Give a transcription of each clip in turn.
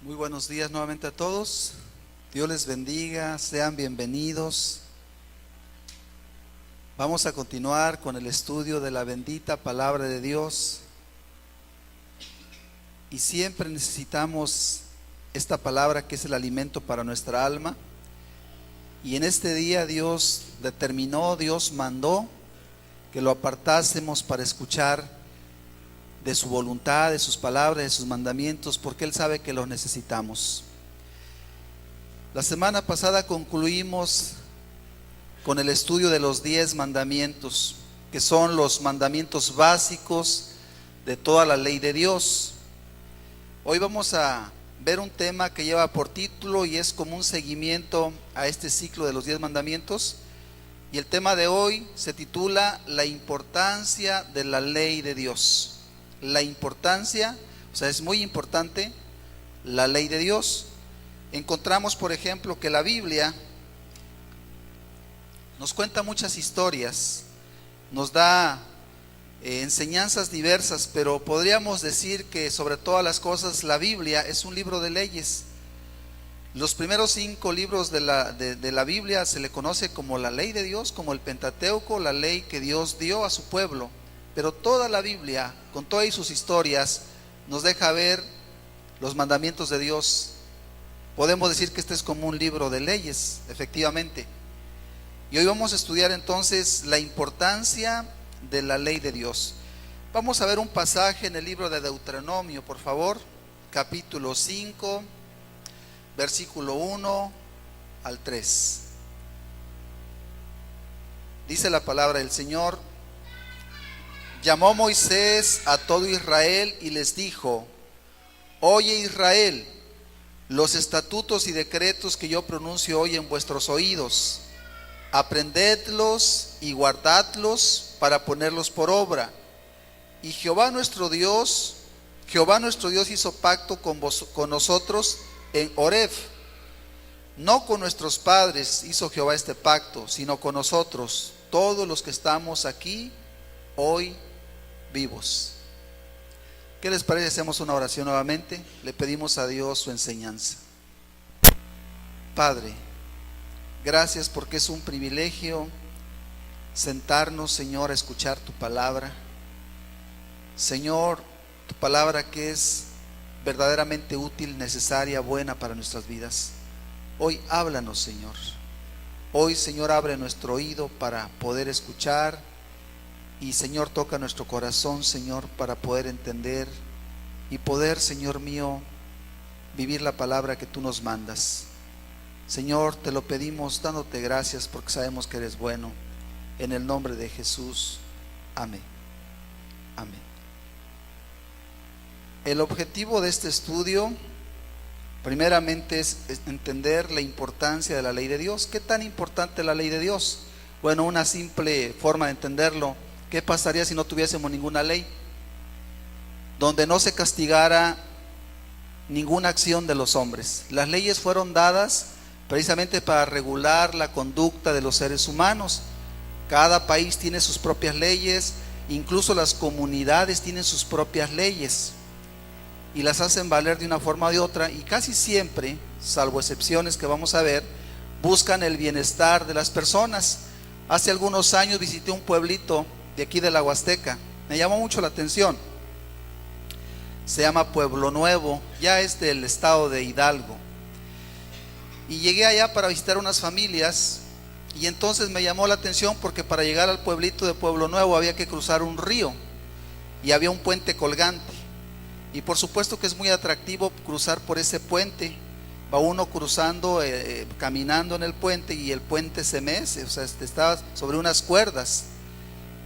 Muy buenos días nuevamente a todos. Dios les bendiga, sean bienvenidos. Vamos a continuar con el estudio de la bendita palabra de Dios. Y siempre necesitamos esta palabra que es el alimento para nuestra alma. Y en este día Dios determinó, Dios mandó que lo apartásemos para escuchar de su voluntad, de sus palabras, de sus mandamientos, porque Él sabe que los necesitamos. La semana pasada concluimos con el estudio de los 10 mandamientos, que son los mandamientos básicos de toda la ley de Dios. Hoy vamos a ver un tema que lleva por título y es como un seguimiento a este ciclo de los 10 mandamientos. Y el tema de hoy se titula La importancia de la ley de Dios. La importancia, o sea, es muy importante la ley de Dios. Encontramos, por ejemplo, que la Biblia nos cuenta muchas historias, nos da enseñanzas diversas, pero podríamos decir que sobre todas las cosas la Biblia es un libro de leyes. Los primeros 5 libros de la Biblia se le conoce como la ley de Dios, como el Pentateuco, la ley que Dios dio a su pueblo. Pero toda la Biblia, con todas sus historias, nos deja ver los mandamientos de Dios. Podemos decir que este es como un libro de leyes, efectivamente. Y hoy vamos a estudiar entonces la importancia de la ley de Dios. Vamos a ver un pasaje en el libro de Deuteronomio, por favor, capítulo 5, versículo 1 al 3. Dice la palabra del Señor: Llamó Moisés a todo Israel y les dijo: Oye Israel, los estatutos y decretos que yo pronuncio hoy en vuestros oídos, aprendedlos y guardadlos para ponerlos por obra. Y Jehová nuestro Dios hizo pacto con nosotros en Horeb. No con nuestros padres hizo Jehová este pacto, sino con nosotros, todos los que estamos aquí hoy vivos. ¿Qué les parece? Hacemos una oración nuevamente. Le pedimos a Dios su enseñanza. Padre, gracias porque es un privilegio sentarnos, Señor, a escuchar tu palabra. Señor, tu palabra que es verdaderamente útil, necesaria, buena para nuestras vidas. Hoy háblanos, Señor. Hoy, Señor, abre nuestro oído para poder escuchar. Y Señor, toca nuestro corazón, Señor, para poder entender y poder, Señor mío, vivir la palabra que tú nos mandas. Señor, te lo pedimos dándote gracias porque sabemos que eres bueno. En el nombre de Jesús, amén. Amén. El objetivo de este estudio, primeramente, es entender la importancia de la ley de Dios. ¿Qué tan importante es la ley de Dios? Bueno, una simple forma de entenderlo: ¿qué pasaría si no tuviésemos ninguna ley? Donde no se castigara ninguna acción de los hombres. Las leyes fueron dadas precisamente para regular la conducta de los seres humanos. Cada país tiene sus propias leyes, incluso las comunidades tienen sus propias leyes y las hacen valer de una forma o de otra, y casi siempre, salvo excepciones que vamos a ver, buscan el bienestar de las personas. Hace algunos años visité un pueblito de aquí de la Huasteca, me llamó mucho la atención. Se llama Pueblo Nuevo, ya es del estado de Hidalgo. Y llegué allá para visitar unas familias, y entonces me llamó la atención porque para llegar al pueblito de Pueblo Nuevo había que cruzar un río y había un puente colgante. Y por supuesto que es muy atractivo cruzar por ese puente. Va uno cruzando, caminando en el puente, y el puente se mece, o sea, está sobre unas cuerdas.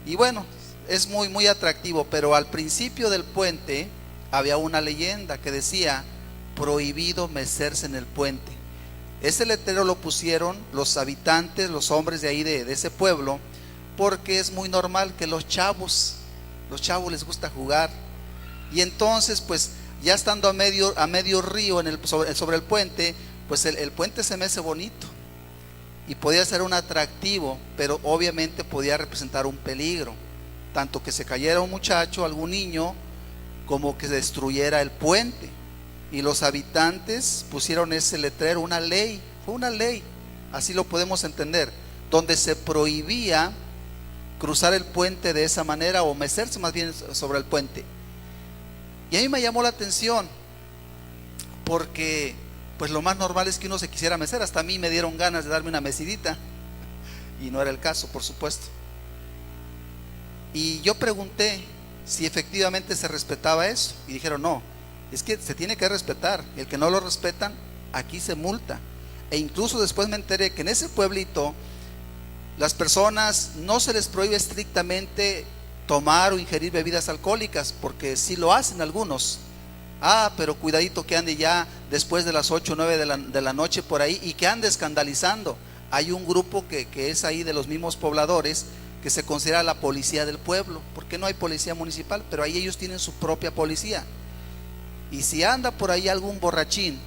Y bueno, es muy, muy atractivo, pero al principio del puente había una leyenda que decía: prohibido mecerse en el puente. Ese letrero lo pusieron los habitantes, los hombres de ahí de ese pueblo, porque es muy normal que los chavos les gusta jugar. Y entonces, pues, ya estando a medio río sobre el puente, pues el puente se mece bonito y podía ser un atractivo, pero obviamente podía representar un peligro, tanto que se cayera un muchacho, algún niño, como que se destruyera el puente. y los habitantes pusieron ese letrero, una ley, fue una ley, así lo podemos entender, donde se prohibía cruzar el puente de esa manera o mecerse más bien sobre el puente. Y a mí me llamó la atención porque pues lo más normal es que uno se quisiera mecer. Hasta a mí me dieron ganas de darme una mecidita y no era el caso, por supuesto. Y yo pregunté si efectivamente se respetaba eso y dijeron no, es que se tiene que respetar, el que no lo respetan aquí se multa. E incluso después me enteré que en ese pueblito las personas no se les prohíbe estrictamente tomar o ingerir bebidas alcohólicas, porque sí lo hacen algunos. Pero cuidadito que ande ya después de las 8 o 9 de la noche por ahí y que ande escandalizando. Hay un grupo que es ahí de los mismos pobladores que se considera la policía del pueblo, porque no hay policía municipal, pero ahí ellos tienen su propia policía. Y si anda por ahí algún borrachín,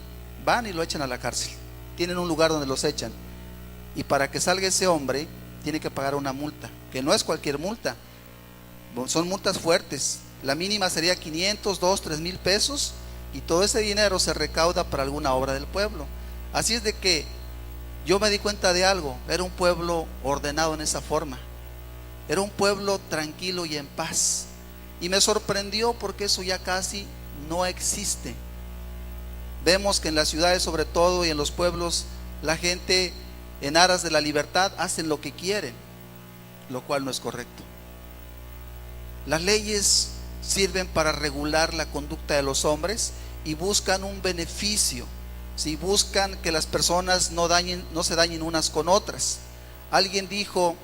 van y lo echan a la cárcel. Tienen un lugar donde los echan. Y para que salga ese hombre, tiene que pagar una multa, que no es cualquier multa, son multas fuertes. La mínima sería 500, 2, 3 mil pesos, y todo ese dinero se recauda para alguna obra del pueblo. Así es de que yo me di cuenta de algo, era un pueblo ordenado en esa forma, era un pueblo tranquilo y en paz. Y me sorprendió porque eso ya casi no existe. Vemos que en las ciudades sobre todo y en los pueblos, la gente en aras de la libertad hacen lo que quieren, lo cual no es correcto. Las leyes sirven para regular la conducta de los hombres y buscan un beneficio, ¿sí? Buscan que las personas no se dañen unas con otras. Alguien dijo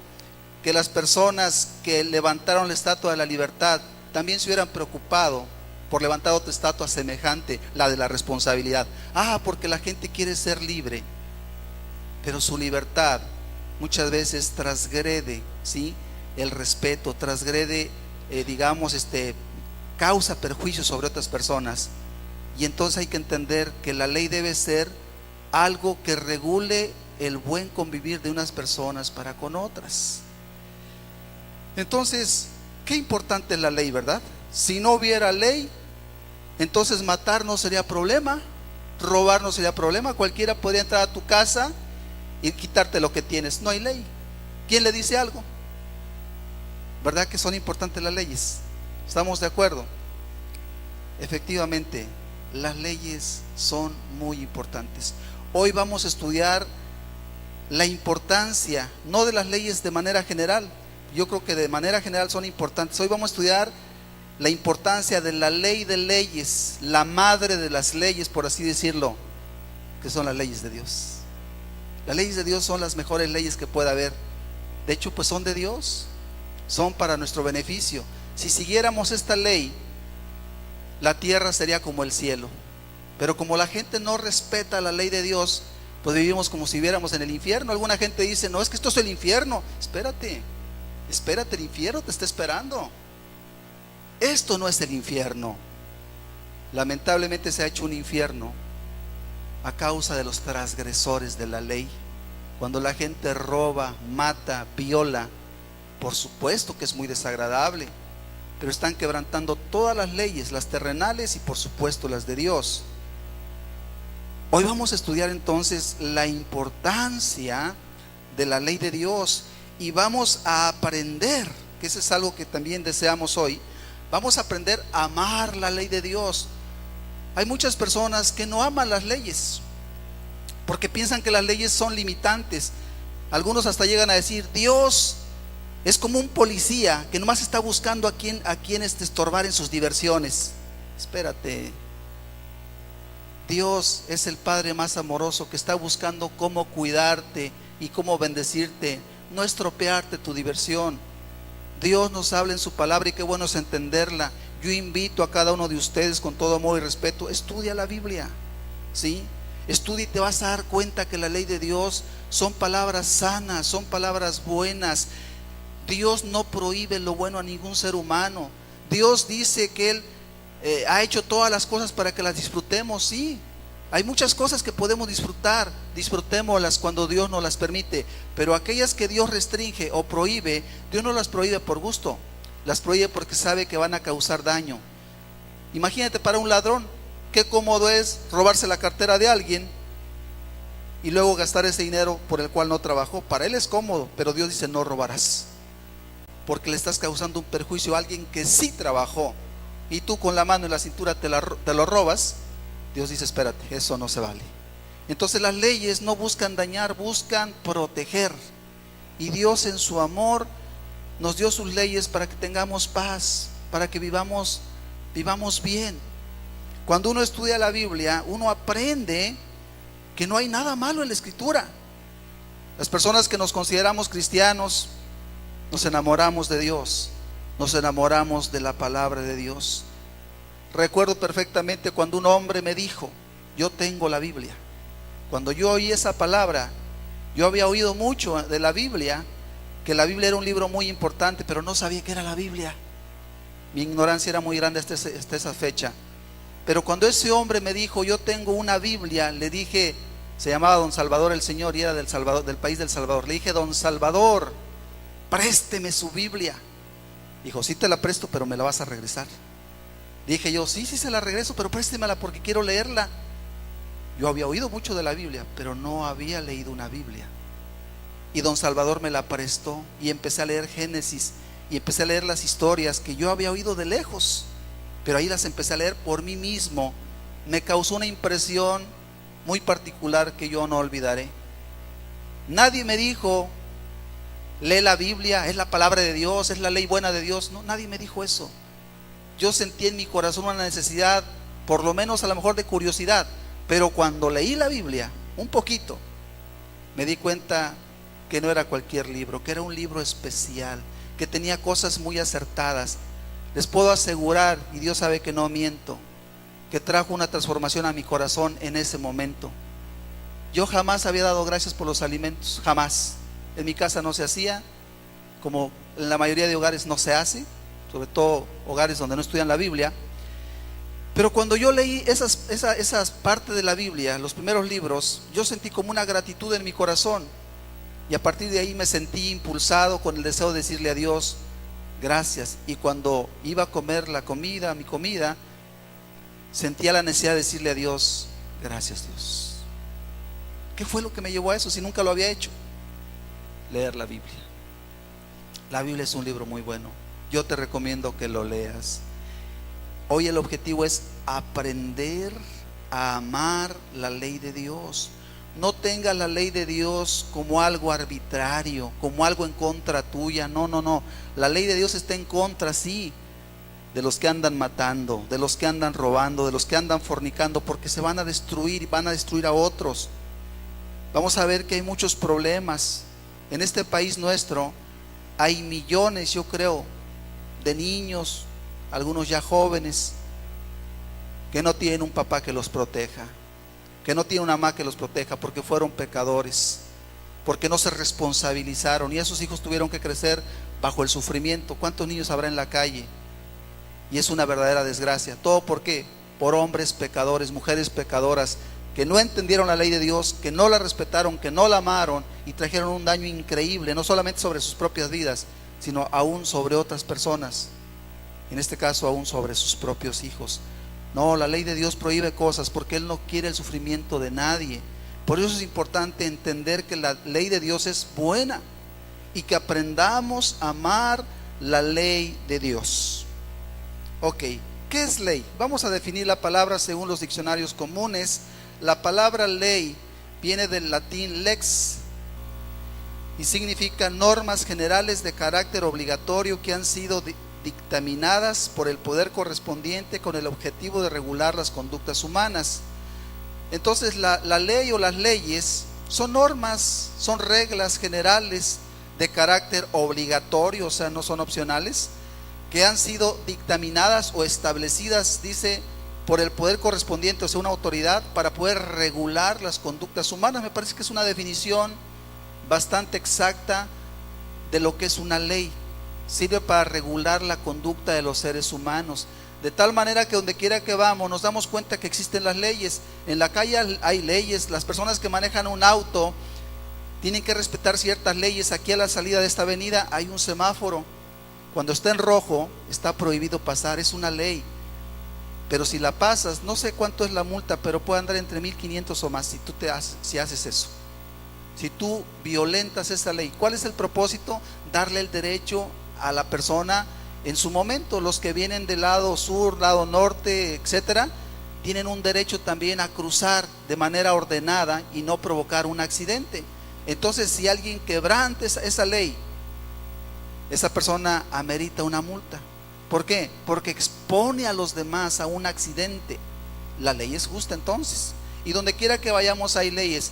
que las personas que levantaron la estatua de la libertad también se hubieran preocupado por levantar otra estatua semejante, la de la responsabilidad. Porque la gente quiere ser libre, pero su libertad muchas veces transgrede, ¿sí?, el respeto, transgrede, causa perjuicio sobre otras personas. Y entonces hay que entender que la ley debe ser algo que regule el buen convivir de unas personas para con otras. Entonces, qué importante es la ley, ¿verdad? Si no hubiera ley, entonces matar no sería problema, robar no sería problema, cualquiera podría entrar a tu casa y quitarte lo que tienes. No hay ley. ¿Quién le dice algo? ¿Verdad que son importantes las leyes? ¿Estamos de acuerdo? Efectivamente, las leyes son muy importantes. Hoy vamos a estudiar la importancia, no de las leyes de manera general, yo creo que de manera general son importantes. Hoy vamos a estudiar la importancia de la ley de leyes, la madre de las leyes, por así decirlo, que son las leyes de Dios. Las leyes de Dios son las mejores leyes que pueda haber. De hecho, pues son de Dios, son para nuestro beneficio. Si siguiéramos esta ley, la tierra sería como el cielo. Pero como la gente no respeta la ley de Dios, pues vivimos como si viviéramos en el infierno. Alguna gente dice, no, es que esto es el infierno. Espérate, el infierno te está esperando. Esto no es el infierno. Lamentablemente se ha hecho un infierno a causa de los transgresores de la ley. Cuando la gente roba, mata, viola, por supuesto que es muy desagradable, pero están quebrantando todas las leyes, las terrenales y por supuesto las de Dios. Hoy vamos a estudiar entonces la importancia de la ley de Dios y vamos a aprender, que eso es algo que también deseamos hoy, vamos a aprender a amar la ley de Dios. Hay muchas personas que no aman las leyes porque piensan que las leyes son limitantes. Algunos hasta llegan a decir, Dios es como un policía que nomás está buscando a quién estorbar en sus diversiones. Espérate, Dios es el Padre más amoroso que está buscando cómo cuidarte y cómo bendecirte, no estropearte tu diversión. Dios nos habla en su palabra y qué bueno es entenderla. Yo invito a cada uno de ustedes con todo amor y respeto, estudia la Biblia, ¿sí? Estudia y te vas a dar cuenta que la ley de Dios son palabras sanas, son palabras buenas. Dios no prohíbe lo bueno a ningún ser humano. Dios dice que Él ha hecho todas las cosas para que las disfrutemos. Sí, hay muchas cosas que podemos disfrutar, disfrutémoslas cuando Dios nos las permite, pero aquellas que Dios restringe o prohíbe, Dios no las prohíbe por gusto, las prohíbe porque sabe que van a causar daño. Imagínate para un ladrón, Qué cómodo es robarse la cartera de alguien y luego gastar ese dinero por el cual no trabajó. Para él es cómodo, pero Dios dice: no robarás, porque le estás causando un perjuicio a alguien que sí trabajó, y tú con la mano en la cintura te lo robas. Dios dice: espérate, eso no se vale. Entonces las leyes no buscan dañar, buscan proteger. Y Dios en su amor nos dio sus leyes para que tengamos paz, para que vivamos bien. Cuando uno estudia la Biblia, uno aprende que no hay nada malo en la Escritura. Las personas que nos consideramos cristianos nos enamoramos de Dios, nos enamoramos de la palabra de Dios. Recuerdo perfectamente cuando un hombre me dijo: yo tengo la Biblia. Cuando yo oí esa palabra, yo había oído mucho de la Biblia, que la Biblia era un libro muy importante, pero no sabía qué era la Biblia. Mi ignorancia era muy grande hasta esa fecha. Pero cuando ese hombre me dijo: yo tengo una Biblia, le dije, se llamaba Don Salvador el señor y era del país del Salvador. Le dije: Don Salvador, présteme su Biblia. Dijo: sí te la presto, pero me la vas a regresar. Dije yo: sí se la regreso, pero préstemela porque quiero leerla. Yo había oído mucho de la Biblia, pero no había leído una Biblia. Y Don Salvador me la prestó y empecé a leer Génesis y empecé a leer las historias que yo había oído de lejos, pero ahí las empecé a leer por mí mismo. Me causó una impresión muy particular que yo no olvidaré. Nadie me dijo: lee la Biblia, es la palabra de Dios, es la ley buena de Dios. No, nadie me dijo eso. Yo sentí en mi corazón una necesidad, por lo menos a lo mejor de curiosidad, pero cuando leí la Biblia un poquito, me di cuenta que no era cualquier libro, que era un libro especial, que tenía cosas muy acertadas. Les puedo asegurar, y Dios sabe que no miento, que trajo una transformación a mi corazón en ese momento. Yo jamás había dado gracias por los alimentos, jamás. En mi casa no se hacía, como en la mayoría de hogares no se hace, sobre todo hogares donde no estudian la Biblia. Pero cuando yo leí esas partes de la Biblia, los primeros libros, yo sentí como una gratitud en mi corazón. Y a partir de ahí me sentí impulsado con el deseo de decirle a Dios: gracias. Y cuando iba a comer mi comida, sentía la necesidad de decirle a Dios: gracias, Dios. ¿Qué fue lo que me llevó a eso si nunca lo había hecho? Leer la Biblia. La Biblia es un libro muy bueno. Yo te recomiendo que lo leas. Hoy el objetivo es aprender a amar la ley de Dios. No tengas la ley de Dios como algo arbitrario, como algo en contra tuya. No. La ley de Dios está en contra, sí, de los que andan matando, de los que andan robando, de los que andan fornicando, porque se van a destruir y van a destruir a otros. Vamos a ver que hay muchos problemas. En este país nuestro hay millones, yo creo, de niños, algunos ya jóvenes, que no tienen un papá que los proteja, que no tienen una mamá que los proteja, porque fueron pecadores, porque no se responsabilizaron, y esos hijos tuvieron que crecer bajo el sufrimiento. ¿Cuántos niños habrá en la calle? Y es una verdadera desgracia. ¿Todo por qué? Por hombres pecadores, mujeres pecadoras, que no entendieron la ley de Dios, que no la respetaron, que no la amaron, y trajeron un daño increíble, no solamente sobre sus propias vidas, sino aún sobre otras personas. En este caso, aún sobre sus propios hijos. No, la ley de Dios prohíbe cosas porque Él no quiere el sufrimiento de nadie. Por eso es importante entender que la ley de Dios es buena y que aprendamos a amar la ley de Dios. Ok, ¿qué es ley? Vamos a definir la palabra según los diccionarios comunes. La palabra ley viene del latín lex y significa normas generales de carácter obligatorio que han sido dictaminadas por el poder correspondiente con el objetivo de regular las conductas humanas. Entonces la ley o las leyes son normas, son reglas generales de carácter obligatorio, o sea, no son opcionales, que han sido dictaminadas o establecidas, dice, por el poder correspondiente, o sea, una autoridad, para poder regular las conductas humanas. Me parece que es una definición bastante exacta de lo que es una ley. Sirve para regular la conducta de los seres humanos, de tal manera que donde quiera que vamos nos damos cuenta que existen las leyes. En la calle hay leyes, las personas que manejan un auto tienen que respetar ciertas leyes. Aquí a la salida de esta avenida hay un semáforo, cuando está en rojo está prohibido pasar, es una ley. pero si la pasas, no sé cuánto es la multa, pero puede andar entre 1,500 o más si haces eso. Si tú violentas esa ley, ¿cuál es el propósito? Darle el derecho a la persona en su momento. Los que vienen del lado sur, lado norte, etcétera, tienen un derecho también a cruzar de manera ordenada y no provocar un accidente. Entonces, si alguien quebranta esa ley, esa persona amerita una multa. ¿Por qué? Porque expone a los demás a un accidente. La ley es justa entonces. Y donde quiera que vayamos hay leyes.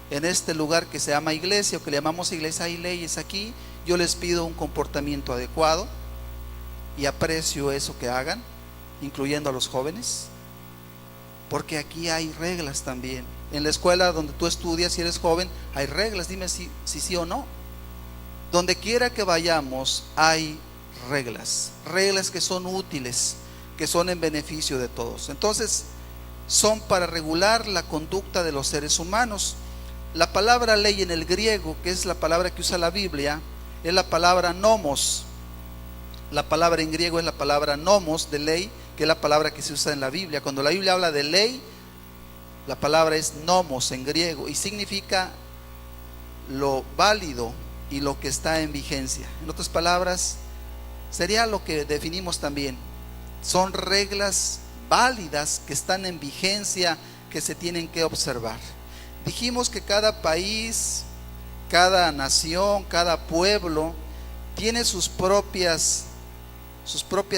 En este lugar que se llama iglesia o que le llamamos iglesia hay leyes aquí. Yo les pido un comportamiento adecuado y aprecio eso que hagan, incluyendo a los jóvenes, porque aquí hay reglas también. En la escuela donde tú estudias, si eres joven, hay reglas. Dime si sí o no. Donde quiera que vayamos hay reglas que son útiles, que son en beneficio de todos. Entonces, son para regular la conducta de los seres humanos. La palabra ley en el griego, que es la palabra que usa la Biblia, es la palabra nomos. La palabra en griego es la palabra nomos, de ley, que es la palabra que se usa en la Biblia. Cuando la Biblia habla de ley, la palabra es nomos en griego y significa lo válido y lo que está en vigencia. En otras palabras, sería lo que definimos también. Son reglas válidas que están en vigencia, que se tienen que observar. Dijimos que cada país, cada nación, cada pueblo tiene sus propias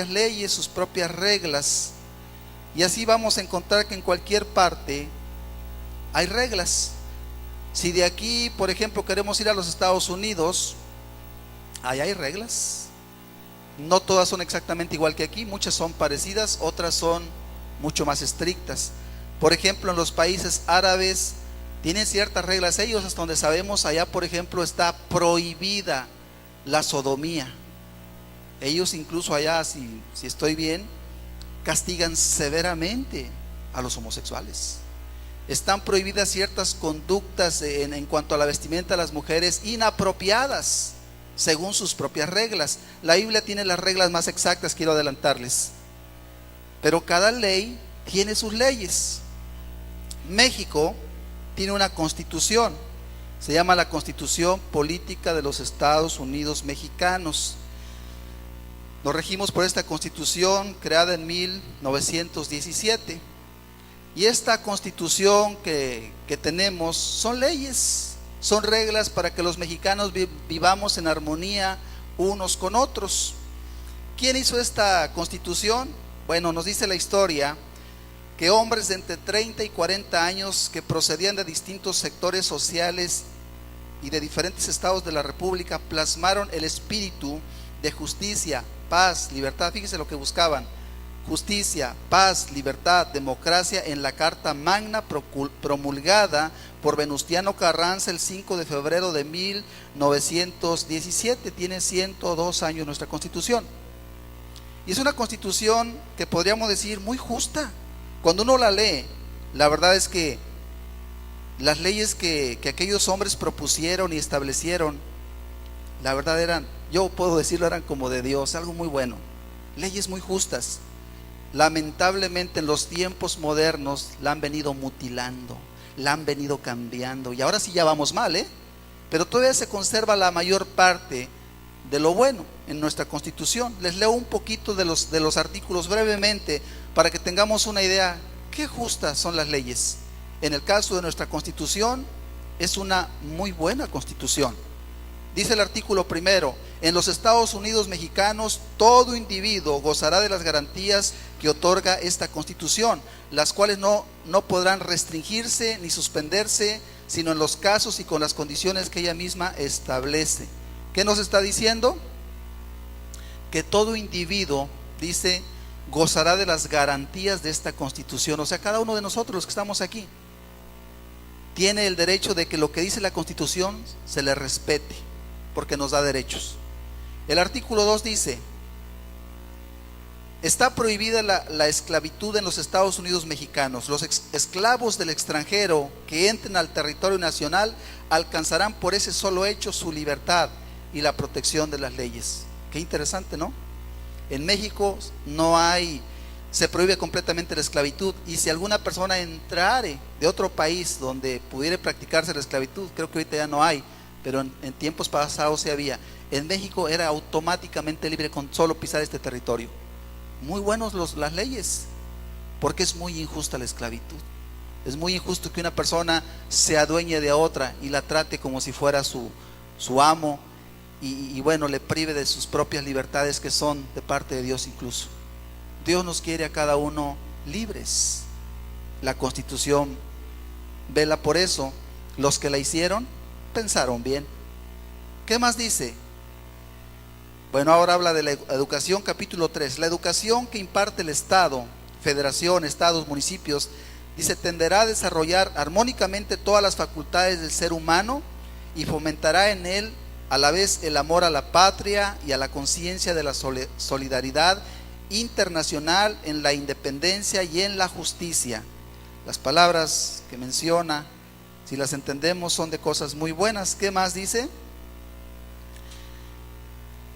leyes, sus propias reglas. Y así vamos a encontrar que en cualquier parte hay reglas. Si de aquí, por ejemplo, queremos ir a los Estados Unidos, ahí hay reglas. No todas son exactamente igual que aquí, muchas son parecidas, otras son mucho más estrictas. Por ejemplo, en los países árabes tienen ciertas reglas ellos, hasta donde sabemos. Allá, por ejemplo, está prohibida la sodomía. Ellos incluso allá, si estoy bien, castigan severamente a los homosexuales. Están prohibidas ciertas conductas en cuanto a la vestimenta de las mujeres inapropiadas, según sus propias reglas. La Biblia tiene las reglas más exactas, quiero adelantarles, pero cada ley tiene sus leyes. México tiene una constitución, se llama la Constitución Política de los Estados Unidos Mexicanos. Nos regimos por esta constitución creada en 1917. Y esta constitución que tenemos son leyes, son reglas para que los mexicanos vivamos en armonía unos con otros. ¿Quién hizo esta constitución? Bueno, nos dice la historia que hombres de entre 30 y 40 años que procedían de distintos sectores sociales y de diferentes estados de la República plasmaron el espíritu de justicia, paz, libertad. Fíjese lo que buscaban: justicia, paz, libertad, democracia en la Carta Magna promulgada por Venustiano Carranza el 5 de febrero de 1917. Tiene 102 años nuestra constitución. Y es una constitución que podríamos decir muy justa. Cuando uno la lee, la verdad es que las leyes que aquellos hombres propusieron y establecieron, la verdad eran, yo puedo decirlo, eran como de Dios, algo muy bueno. Leyes muy justas. Lamentablemente en los tiempos modernos la han venido mutilando, la han venido cambiando, y ahora sí ya vamos mal, pero todavía se conserva la mayor parte de lo bueno en nuestra constitución. Les leo un poquito de los artículos brevemente para que tengamos una idea qué justas son las leyes. En el caso de nuestra constitución, es una muy buena constitución. Dice el artículo primero: en los Estados Unidos mexicanos, todo individuo gozará de las garantías que otorga esta Constitución, las cuales no podrán restringirse ni suspenderse, sino en los casos y con las condiciones que ella misma establece. ¿Qué nos está diciendo? Que todo individuo, dice, gozará de las garantías de esta Constitución. O sea, cada uno de nosotros, los que estamos aquí, tiene el derecho de que lo que dice la Constitución se le respete, porque nos da derechos. El artículo 2 dice: está prohibida la esclavitud en los Estados Unidos mexicanos. Los esclavos del extranjero que entren al territorio nacional alcanzarán por ese solo hecho su libertad y la protección de las leyes. Qué interesante, ¿no? En México no hay se prohíbe completamente la esclavitud. Y si alguna persona entrare de otro país donde pudiera practicarse la esclavitud, creo que ahorita ya no hay, pero en tiempos pasados sí había. En México era automáticamente libre con solo pisar este territorio. Muy buenos las leyes, porque es muy injusta la esclavitud. Es muy injusto que una persona se adueñe de otra y la trate como si fuera su amo y bueno, le prive de sus propias libertades, que son de parte de Dios incluso. Dios nos quiere a cada uno libres. La Constitución vela por eso. Los que la hicieron pensaron bien. ¿Qué más dice? Bueno, ahora habla de la educación, capítulo 3. La educación que imparte el Estado, federación, estados, municipios, dice, tenderá a desarrollar armónicamente todas las facultades del ser humano y fomentará en él a la vez el amor a la patria y a la conciencia de la solidaridad internacional, en la independencia y en la justicia. Las palabras que menciona, si las entendemos, son de cosas muy buenas. ¿Qué más dice?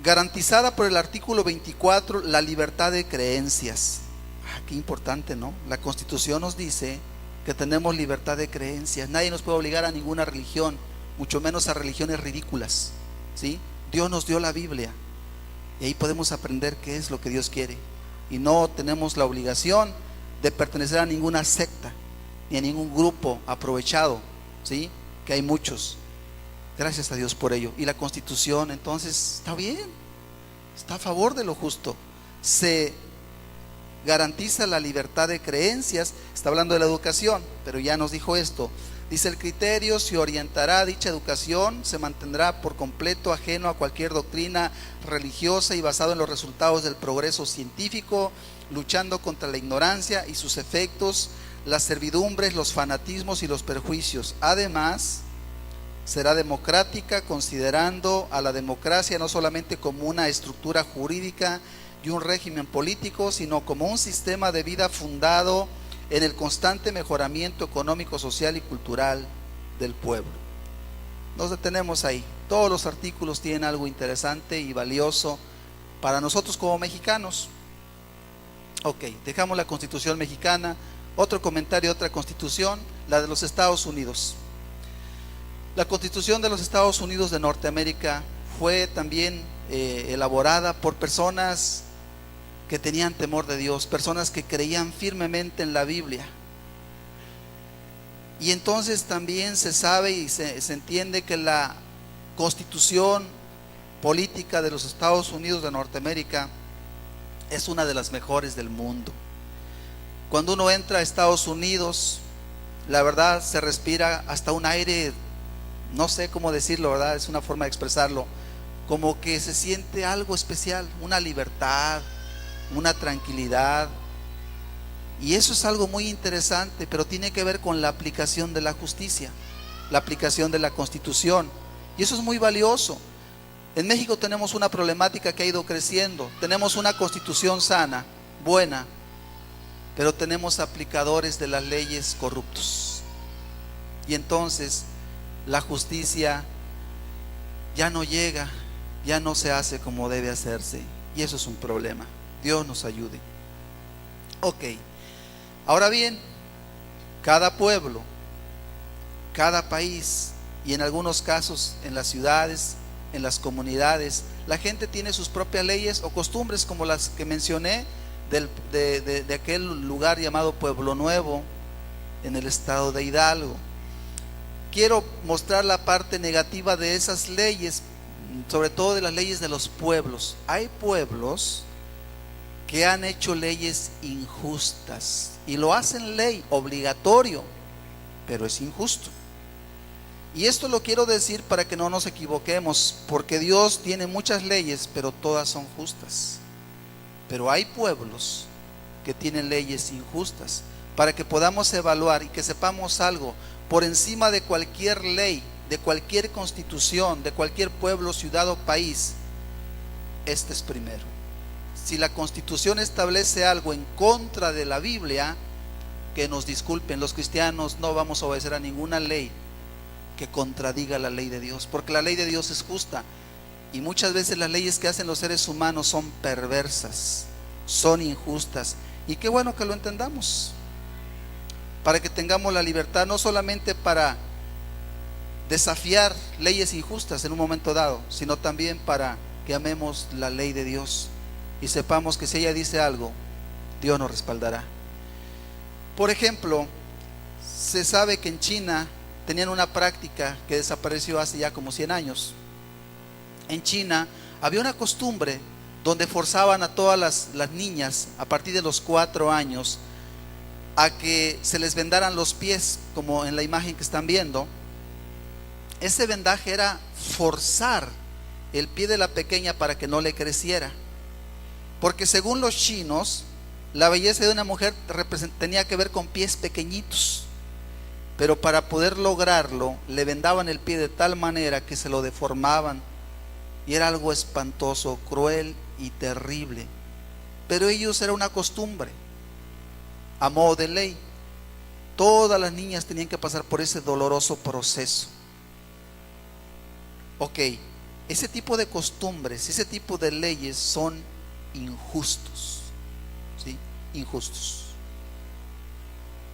Garantizada por el artículo 24 la libertad de creencias. Qué importante, ¿no? La Constitución nos dice que tenemos libertad de creencias. Nadie nos puede obligar a ninguna religión, mucho menos a religiones ridículas, ¿sí? Dios nos dio la Biblia y ahí podemos aprender qué es lo que Dios quiere. Y no tenemos la obligación de pertenecer a ninguna secta ni a ningún grupo aprovechado, ¿sí? Que hay muchos. Gracias a Dios por ello. Y la Constitución entonces está bien, está a favor de lo justo. Se garantiza la libertad de creencias. Está hablando de la educación, pero ya nos dijo esto. Dice, el criterio se orientará a dicha educación, se mantendrá por completo ajeno a cualquier doctrina religiosa y basado en los resultados del progreso científico, luchando contra la ignorancia y sus efectos, las servidumbres, los fanatismos y los perjuicios. Además, será democrática, considerando a la democracia no solamente como una estructura jurídica y un régimen político, sino como un sistema de vida fundado en el constante mejoramiento económico, social y cultural del pueblo. Nos detenemos ahí. Todos los artículos tienen algo interesante y valioso para nosotros como mexicanos. Ok, dejamos la Constitución mexicana. Otro comentario, otra constitución, la de los Estados Unidos. La Constitución de los Estados Unidos de Norteamérica fue también elaborada por personas que tenían temor de Dios, personas que creían firmemente en la Biblia. Y entonces también se sabe y se entiende que la Constitución política de los Estados Unidos de Norteamérica es una de las mejores del mundo. Cuando uno entra a Estados Unidos, la verdad se respira hasta un aire, no sé cómo decirlo, ¿verdad? Es una forma de expresarlo, como que se siente algo especial, una libertad, una tranquilidad. Y eso es algo muy interesante, pero tiene que ver con la aplicación de la justicia, la aplicación de la Constitución. Y eso es muy valioso. En México tenemos una problemática que ha ido creciendo. Tenemos una Constitución sana, buena, pero tenemos aplicadores de las leyes corruptos. Y entonces la justicia ya no llega, ya no se hace como debe hacerse. Y eso es un problema. Dios nos ayude. Ok, ahora bien, cada pueblo, cada país y en algunos casos en las ciudades, en las comunidades, la gente tiene sus propias leyes o costumbres, como las que mencioné de aquel lugar llamado Pueblo Nuevo en el estado de Hidalgo. Quiero mostrar la parte negativa de esas leyes, sobre todo de las leyes de los pueblos. Hay pueblos que han hecho leyes injustas y lo hacen ley, obligatorio, pero es injusto. Y esto lo quiero decir para que no nos equivoquemos, porque Dios tiene muchas leyes, pero todas son justas. Pero hay pueblos que tienen leyes injustas, para que podamos evaluar y que sepamos algo. Por encima de cualquier ley, de cualquier constitución, de cualquier pueblo, ciudad o país, este es primero. Si la Constitución establece algo en contra de la Biblia, que nos disculpen, los cristianos no vamos a obedecer a ninguna ley que contradiga la ley de Dios, porque la ley de Dios es justa. Y muchas veces las leyes que hacen los seres humanos son perversas, son injustas, Y qué bueno que lo entendamos, para que tengamos la libertad, no solamente para desafiar leyes injustas en un momento dado, sino también para que amemos la ley de Dios y sepamos que si ella dice algo, Dios nos respaldará. Por ejemplo, se sabe que en China tenían una práctica que desapareció hace ya como 100 años. En China había una costumbre donde forzaban a todas las niñas a partir de los 4 años a que se les vendaran los pies, como en la imagen que están viendo. Ese vendaje era forzar el pie de la pequeña para que no le creciera, porque según los chinos, la belleza de una mujer tenía que ver con pies pequeñitos, pero para poder lograrlo le vendaban el pie de tal manera que se lo deformaban, y era algo espantoso, cruel y terrible. Pero ellos era una costumbre, a modo de ley. Todas las niñas tenían que pasar por ese doloroso proceso. Ok, ese tipo de costumbres, ese tipo de leyes son injustos, ¿sí? Injustos.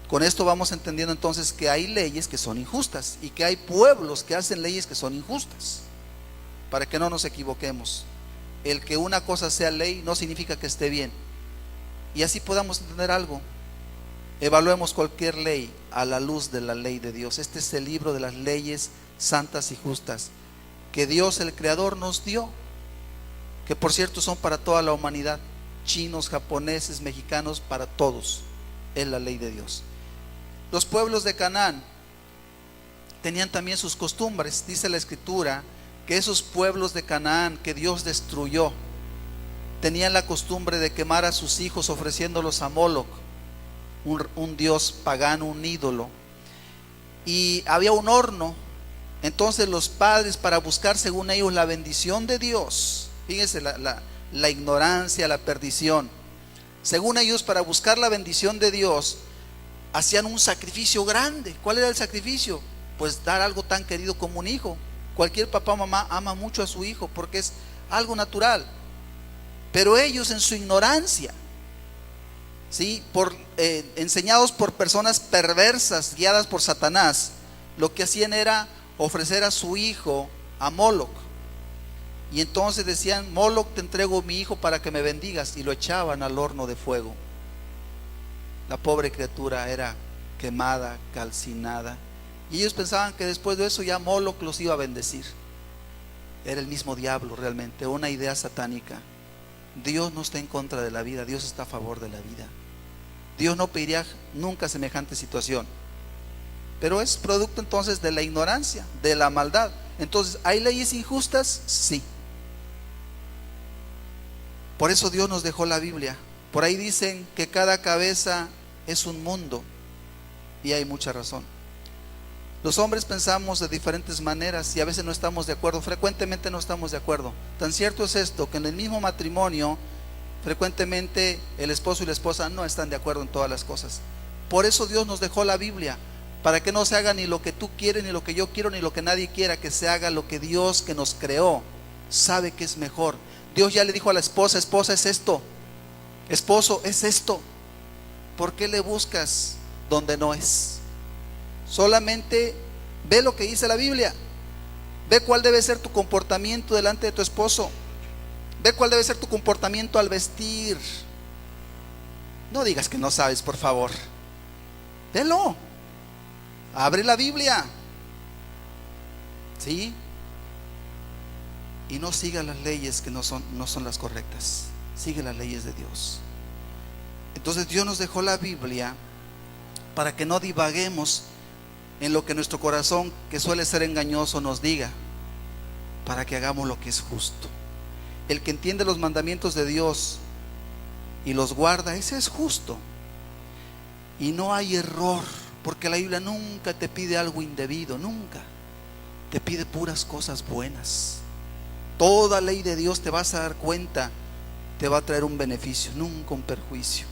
Con esto vamos entendiendo entonces que hay leyes que son injustas y que hay pueblos que hacen leyes que son injustas, para que no nos equivoquemos. El que una cosa sea ley no significa que esté bien. Y así podamos entender algo. Evaluemos cualquier ley a la luz de la ley de Dios. Este es el libro de las leyes santas y justas que Dios el Creador nos dio, que por cierto son para toda la humanidad, chinos, japoneses, mexicanos, para todos. Es la ley de Dios. Los pueblos de Canaán tenían también sus costumbres. Dice la Escritura que esos pueblos de Canaán que Dios destruyó tenían la costumbre de quemar a sus hijos ofreciéndolos a Moloch, un dios pagano, un ídolo. Y había un horno. Entonces los padres, para buscar según ellos la bendición de Dios, fíjense la ignorancia, la perdición, según ellos, para buscar la bendición de Dios, hacían un sacrificio grande. ¿Cuál era el sacrificio? Pues dar algo tan querido como un hijo. Cualquier papá o mamá ama mucho a su hijo porque es algo natural. Pero ellos en su ignorancia, ¿sí? Enseñados por personas perversas, guiadas por Satanás, lo que hacían era ofrecer a su hijo a Moloch. Y entonces decían: Moloch, te entrego mi hijo para que me bendigas, y lo echaban al horno de fuego. La pobre criatura era quemada, calcinada, y ellos pensaban que después de eso ya Moloch los iba a bendecir. Era el mismo diablo realmente, una idea satánica. Dios no está en contra de la vida, Dios está a favor de la vida. Dios no pediría nunca semejante situación, pero es producto entonces de la ignorancia, de la maldad. Entonces, ¿hay leyes injustas? Sí. Por eso Dios nos dejó la Biblia. Por ahí dicen que cada cabeza es un mundo, y hay mucha razón. Los hombres pensamos de diferentes maneras y a veces no estamos de acuerdo, frecuentemente no estamos de acuerdo. Tan cierto es esto, que en el mismo matrimonio frecuentemente el esposo y la esposa no están de acuerdo en todas las cosas. Por eso Dios nos dejó la Biblia, para que no se haga ni lo que tú quieres, ni lo que yo quiero, ni lo que nadie quiera, que se haga lo que Dios, que nos creó, sabe que es mejor. Dios ya le dijo a la esposa: esposa, es esto; esposo, es esto. ¿Por qué le buscas donde no es? Solamente ve lo que dice la Biblia. Ve cuál debe ser tu comportamiento delante de tu esposo. Ve cuál debe ser tu comportamiento al vestir. No digas que no sabes, por favor. Velo. Abre la Biblia, ¿sí? Y no siga las leyes que no son las correctas. Sigue las leyes de Dios. Entonces Dios nos dejó la Biblia para que no divaguemos en lo que nuestro corazón, que suele ser engañoso, nos diga, para que hagamos lo que es justo. El que entiende los mandamientos de Dios y los guarda, ese es justo. Y no hay error, porque la Biblia nunca te pide algo indebido, nunca. Te pide puras cosas buenas. Toda ley de Dios, te vas a dar cuenta, te va a traer un beneficio, nunca un perjuicio.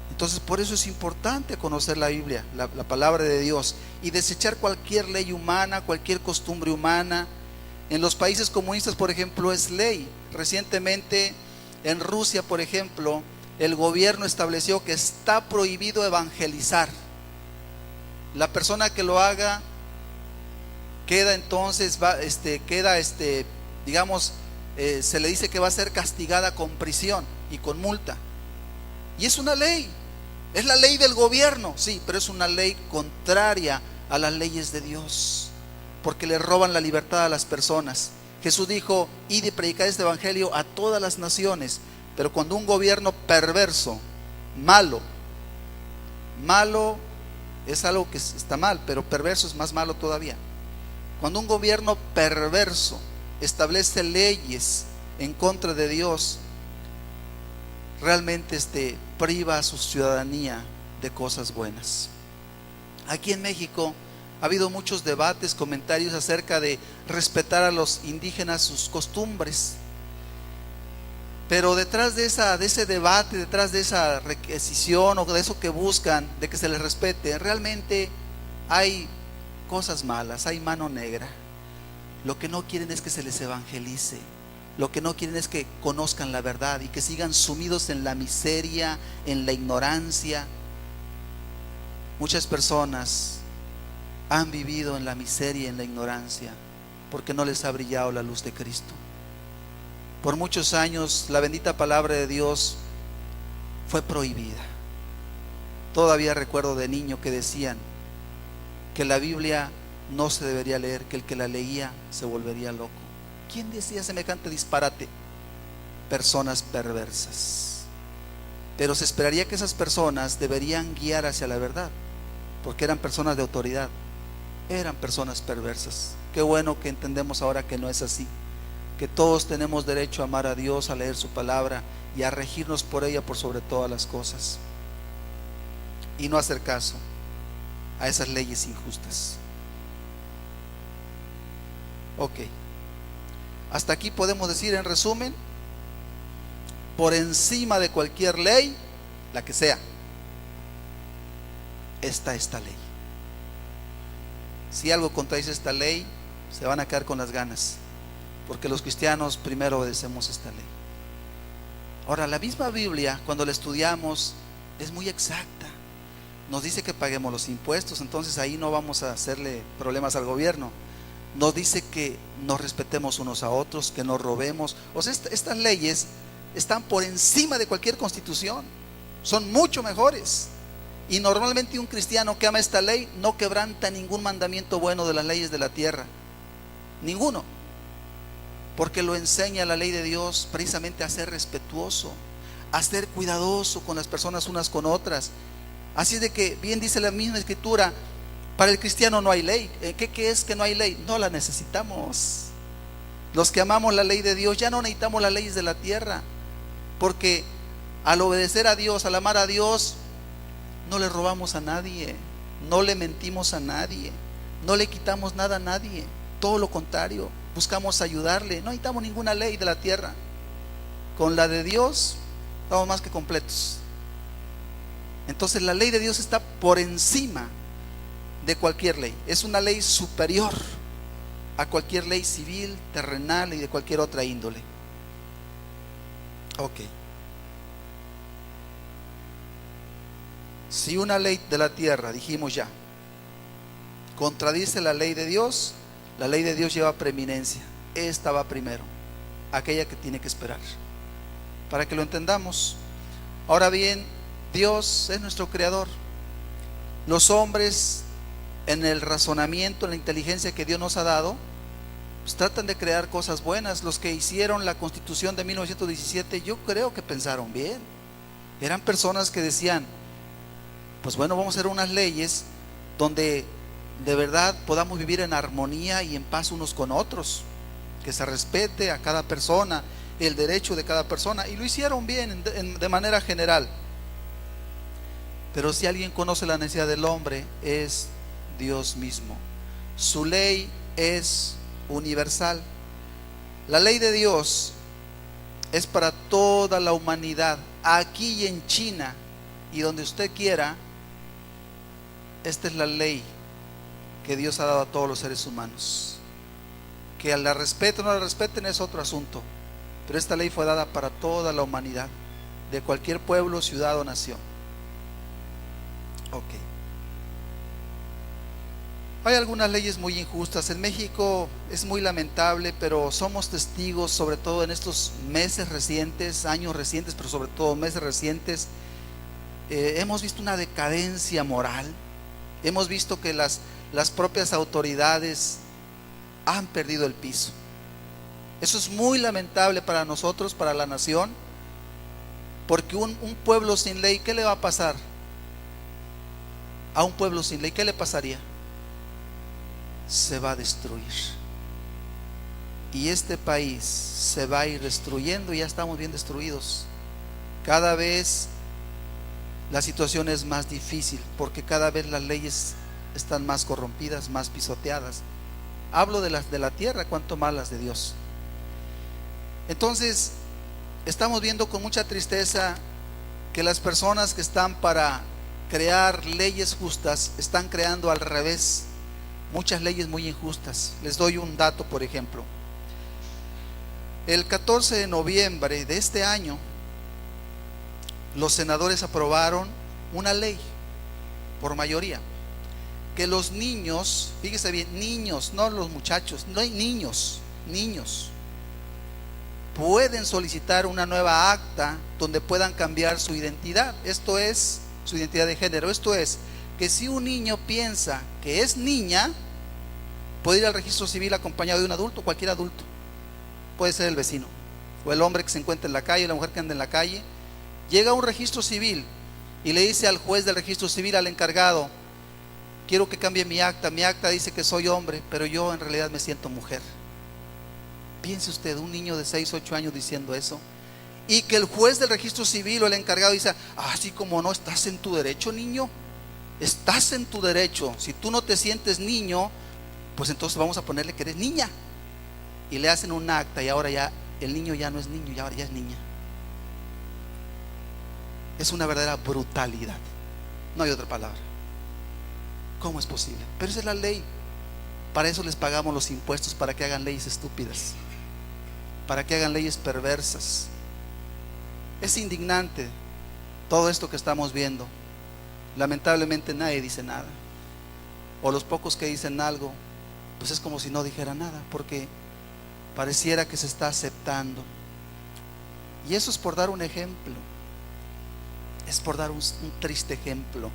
Entonces, por eso es importante conocer la Biblia, la palabra de Dios, y desechar cualquier ley humana, cualquier costumbre humana. En los países comunistas, por ejemplo, es ley. Recientemente en Rusia, por ejemplo, el gobierno estableció que está prohibido evangelizar. La persona que lo haga queda entonces, digamos, se le dice que va a ser castigada con prisión y con multa. Y es una ley, es la ley del gobierno, sí, pero es una ley contraria a las leyes de Dios, porque le roban la libertad a las personas. Jesús dijo: id y predicad este evangelio a todas las naciones. Pero cuando un gobierno perverso, malo es algo que está mal, pero perverso es más malo todavía. Cuando un gobierno perverso establece leyes en contra de Dios, realmente priva a su ciudadanía de cosas buenas. Aquí en México ha habido muchos debates, comentarios acerca de respetar a los indígenas, sus costumbres. Pero detrás de ese debate, detrás de esa requisición o de eso que buscan, de que se les respete, realmente hay cosas malas, hay mano negra. Lo que no quieren es que se les evangelice. Lo que no quieren es que conozcan la verdad y que sigan sumidos en la miseria, en la ignorancia. Muchas personas han vivido en la miseria y en la ignorancia porque no les ha brillado la luz de Cristo. Por muchos años la bendita palabra de Dios fue prohibida. Todavía recuerdo de niño que decían que la Biblia no se debería leer, que el que la leía se volvería loco. ¿Quién decía semejante disparate? Personas perversas. Pero se esperaría que esas personas deberían guiar hacia la verdad, porque eran personas de autoridad. Eran personas perversas. Qué bueno que entendemos ahora que no es así, que todos tenemos derecho a amar a Dios, a leer su palabra y a regirnos por ella por sobre todas las cosas, y no hacer caso a esas leyes injustas. Ok, hasta aquí podemos decir en resumen: por encima de cualquier ley, la que sea, está esta ley. Si algo contradice esta ley, se van a quedar con las ganas, porque los cristianos primero obedecemos esta ley. Ahora, la misma Biblia, cuando la estudiamos, es muy exacta. Nos dice que paguemos los impuestos, entonces ahí no vamos a hacerle problemas al gobierno. Nos dice que nos respetemos unos a otros, que no robemos. O sea, estas leyes están por encima de cualquier constitución, son mucho mejores. Y normalmente un cristiano que ama esta ley no quebranta ningún mandamiento bueno de las leyes de la tierra, ninguno, porque lo enseña la ley de Dios precisamente a ser respetuoso, a ser cuidadoso con las personas unas con otras. Así es de que bien dice la misma escritura: para el cristiano no hay ley. ¿Qué es que no hay ley? No la necesitamos. Los que amamos la ley de Dios ya no necesitamos las leyes de la tierra, porque al obedecer a Dios, al amar a Dios, no le robamos a nadie, no le mentimos a nadie, no le quitamos nada a nadie. Todo lo contrario, buscamos ayudarle. No necesitamos ninguna ley de la tierra. Con la de Dios estamos más que completos. Entonces la ley de Dios está por encima de cualquier ley. Es una ley superior a cualquier ley civil, terrenal y de cualquier otra índole. Ok. Si una ley de la tierra, dijimos ya, contradice la ley de Dios, la ley de Dios lleva preeminencia. Esta va primero, aquella que tiene que esperar, para que lo entendamos. Ahora bien, Dios es nuestro creador. Los hombres, en el razonamiento, en la inteligencia que Dios nos ha dado, pues tratan de crear cosas buenas. Los que hicieron la Constitución de 1917, yo creo que pensaron bien. Eran personas que decían: pues bueno, vamos a hacer unas leyes donde de verdad podamos vivir en armonía y en paz unos con otros, que se respete a cada persona, el derecho de cada persona, y lo hicieron bien de manera general. Pero si alguien conoce la necesidad del hombre, es Dios mismo. Su ley es universal. La ley de Dios es para toda la humanidad. Aquí y en China y donde usted quiera, esta es la ley que Dios ha dado a todos los seres humanos. Que la respeten o no la respeten es otro asunto, pero esta ley fue dada para toda la humanidad. de cualquier pueblo, ciudad o nación. Ok. Hay algunas leyes muy injustas. En México es muy lamentable, pero somos testigos, sobre todo en estos meses recientes, años recientes, pero sobre todo meses recientes. Hemos visto una decadencia moral. Hemos visto que las propias autoridades han perdido el piso. Eso es muy lamentable para nosotros, para la nación, porque un pueblo sin ley, ¿qué le va a pasar? A un pueblo sin ley, ¿qué le pasaría? Se va a destruir. Y este país se va a ir destruyendo, y ya estamos bien destruidos. Cada vez la situación es más difícil, porque cada vez las leyes están más corrompidas, más pisoteadas. Hablo de las de la tierra, cuanto más las de Dios. Entonces, estamos viendo con mucha tristeza que las personas que están para crear leyes justas están creando al revés muchas leyes muy injustas. Les doy un dato, por ejemplo. El 14 de noviembre de este año, los senadores aprobaron una ley por mayoría, que los niños, fíjese bien, niños, no los muchachos, no hay niños, pueden solicitar una nueva acta donde puedan cambiar su identidad. Esto es su identidad de género. Esto es que si un niño piensa que es niña, puede ir al registro civil acompañado de un adulto, cualquier adulto. Puede ser el vecino, o el hombre que se encuentra en la calle, la mujer que anda en la calle. Llega a un registro civil y le dice al juez del registro civil, al encargado: quiero que cambie mi acta dice que soy hombre, pero yo en realidad me siento mujer. Piense usted, un niño de 6, 8 años diciendo eso, y que el juez del registro civil o el encargado dice: así como no, estás en tu derecho, niño, estás en tu derecho. Si tú no te sientes niño, pues entonces vamos a ponerle que eres niña. Y le hacen un acta, y ahora ya el niño ya no es niño, y ahora ya es niña. Es una verdadera brutalidad, no hay otra palabra. ¿Cómo es posible? Pero esa es la ley. Para eso les pagamos los impuestos, para que hagan leyes estúpidas, para que hagan leyes perversas. Es indignante todo esto que estamos viendo. Lamentablemente nadie dice nada, o los pocos que dicen algo, pues es como si no dijera nada, porque pareciera que se está aceptando. Y eso es por dar un ejemplo, es por dar un triste ejemplo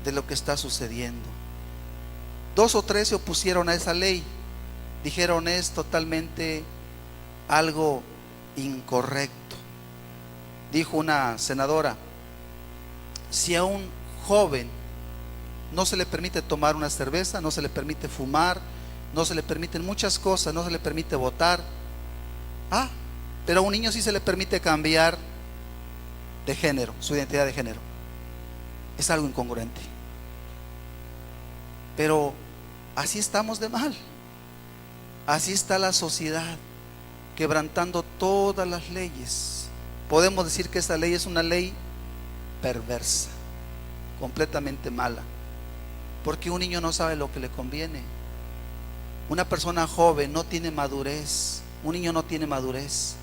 de lo que está sucediendo. 2 o 3 se opusieron a esa ley, dijeron: es totalmente algo incorrecto. Dijo una senadora: si a un joven no se le permite tomar una cerveza, no se le permite fumar, no se le permiten muchas cosas, no se le permite votar, pero a un niño sí se le permite cambiar de género, su identidad de género. Es algo incongruente. Pero así estamos de mal. Así está la sociedad, quebrantando todas las leyes. Podemos decir que esta ley es una ley perversa, completamente mala, porque un niño no sabe lo que le conviene. Una persona joven no tiene madurez, un niño no tiene madurez.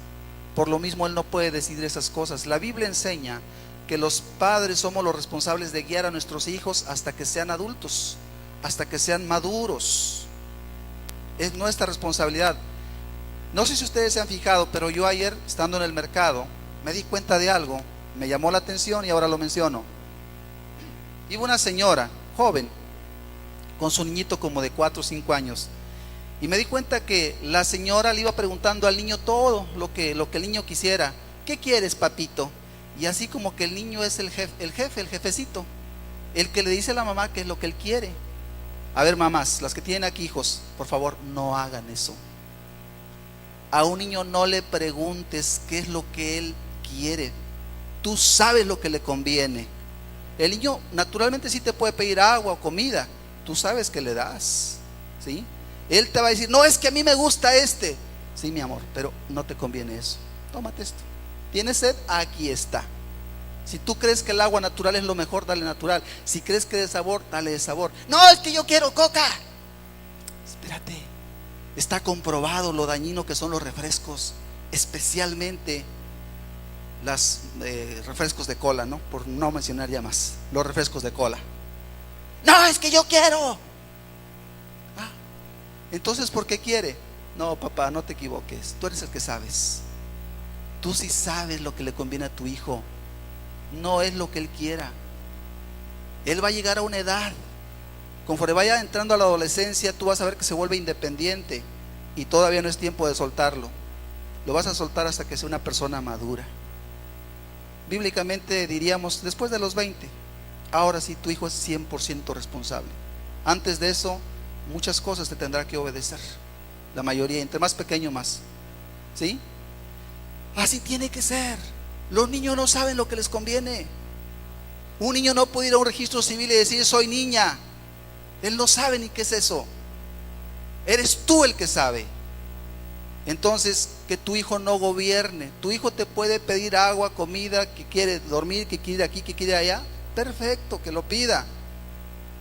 Por lo mismo él no puede decidir esas cosas. La Biblia enseña que los padres somos los responsables de guiar a nuestros hijos hasta que sean adultos, hasta que sean maduros. Es nuestra responsabilidad. No sé si ustedes se han fijado, pero yo ayer, estando en el mercado, me di cuenta de algo, me llamó la atención y ahora lo menciono. Iba una señora joven con su niñito como de 4 o 5 años, y me di cuenta que la señora le iba preguntando al niño todo lo que el niño quisiera. ¿Qué quieres, papito? Y así como que el niño es el jefecito, el que le dice a la mamá qué es lo que él quiere. A ver, mamás, las que tienen aquí hijos, por favor, no hagan eso. A un niño no le preguntes qué es lo que él quiere. Tú sabes lo que le conviene. El niño naturalmente sí te puede pedir agua o comida, tú sabes que le das, ¿sí? Él te va a decir: no, es que a mí me gusta este. Sí, mi amor, pero no te conviene eso. Tómate esto. ¿Tienes sed? Aquí está. Si tú crees que el agua natural es lo mejor, dale natural. Si crees que de sabor, dale de sabor. No, es que yo quiero coca. Espérate. Está comprobado lo dañino que son los refrescos, especialmente las refrescos de cola, ¿no? Por no mencionar ya más, los refrescos de cola. No, es que yo quiero. Ah, entonces, ¿por qué quiere? No, papá, no te equivoques, tú eres el que sabes. Tú sí sabes lo que le conviene a tu hijo, no es lo que él quiera. Él va a llegar a una edad, conforme vaya entrando a la adolescencia, tú vas a ver que se vuelve independiente y todavía no es tiempo de soltarlo. Lo vas a soltar hasta que sea una persona madura. Bíblicamente diríamos después de los 20. Ahora sí, tu hijo es 100% responsable. Antes de eso, muchas cosas te tendrá que obedecer. La mayoría, entre más pequeño más. ¿Sí? Así tiene que ser. Los niños no saben lo que les conviene. Un niño no puede ir a un registro civil y decir soy niña. Él no sabe ni qué es eso. Eres tú el que sabe. Entonces, que tu hijo no gobierne. Tu hijo te puede pedir agua, comida, que quiere dormir, que quiere aquí, que quiere allá. Perfecto, que lo pida.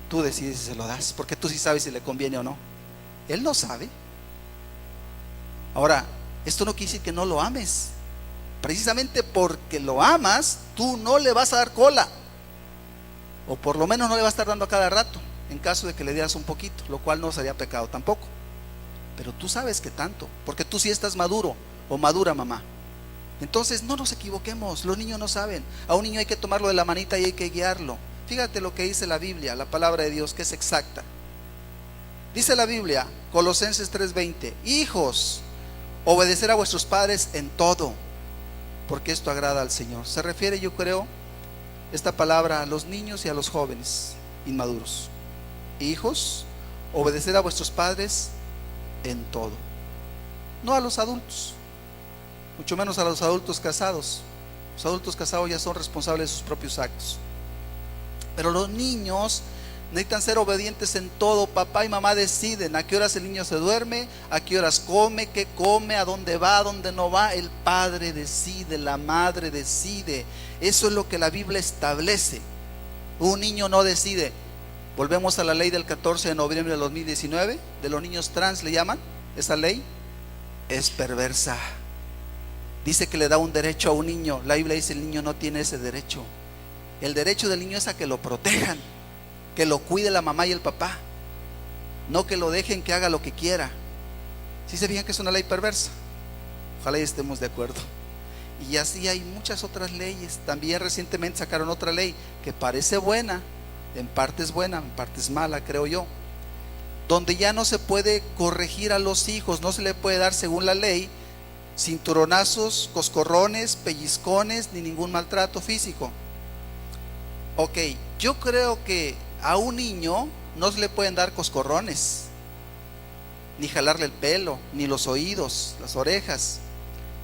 Tú decides si se lo das, porque tú sí sabes si le conviene o no. Él no sabe. Ahora, esto no quiere decir que no lo ames. Precisamente porque lo amas, tú no le vas a dar cola. O por lo menos no le vas a estar dando a cada rato, en caso de que le dieras un poquito, lo cual no sería pecado tampoco. Pero tú sabes que tanto, porque tú sí estás maduro o madura, mamá. Entonces no nos equivoquemos, los niños no saben. A un niño hay que tomarlo de la manita y hay que guiarlo. Fíjate lo que dice la Biblia, la palabra de Dios, que es exacta. Dice la Biblia, Colosenses 3:20: hijos, obedecer a vuestros padres en todo, porque esto agrada al Señor. Se refiere, yo creo, esta palabra a los niños y a los jóvenes inmaduros. Hijos, obedecer a vuestros padres en todo. No a los adultos, mucho menos a los adultos casados. Los adultos casados ya son responsables de sus propios actos. Pero los niños necesitan ser obedientes en todo. Papá y mamá deciden a qué horas el niño se duerme, a qué horas come, qué come, a dónde va, a dónde no va. El padre decide, la madre decide. Eso es lo que la Biblia establece. Un niño no decide. Volvemos a la ley del 14 de noviembre de 2019, de los niños trans le llaman. Esa ley es perversa. Dice que le da un derecho a un niño. La Biblia dice el niño no tiene ese derecho. El derecho del niño es a que lo protejan, que lo cuide la mamá y el papá, no que lo dejen que haga lo que quiera. ¿Sí se fijan que es una ley perversa? Ojalá y estemos de acuerdo. Y así hay muchas otras leyes. También recientemente sacaron otra ley que parece buena, en parte es buena, en parte es mala, creo yo, donde ya no se puede corregir a los hijos, no se le puede dar, según la ley, cinturonazos, coscorrones, pellizcones, ni ningún maltrato físico. Ok, yo creo que a un niño no se le pueden dar coscorrones, ni jalarle el pelo, ni los oídos, las orejas,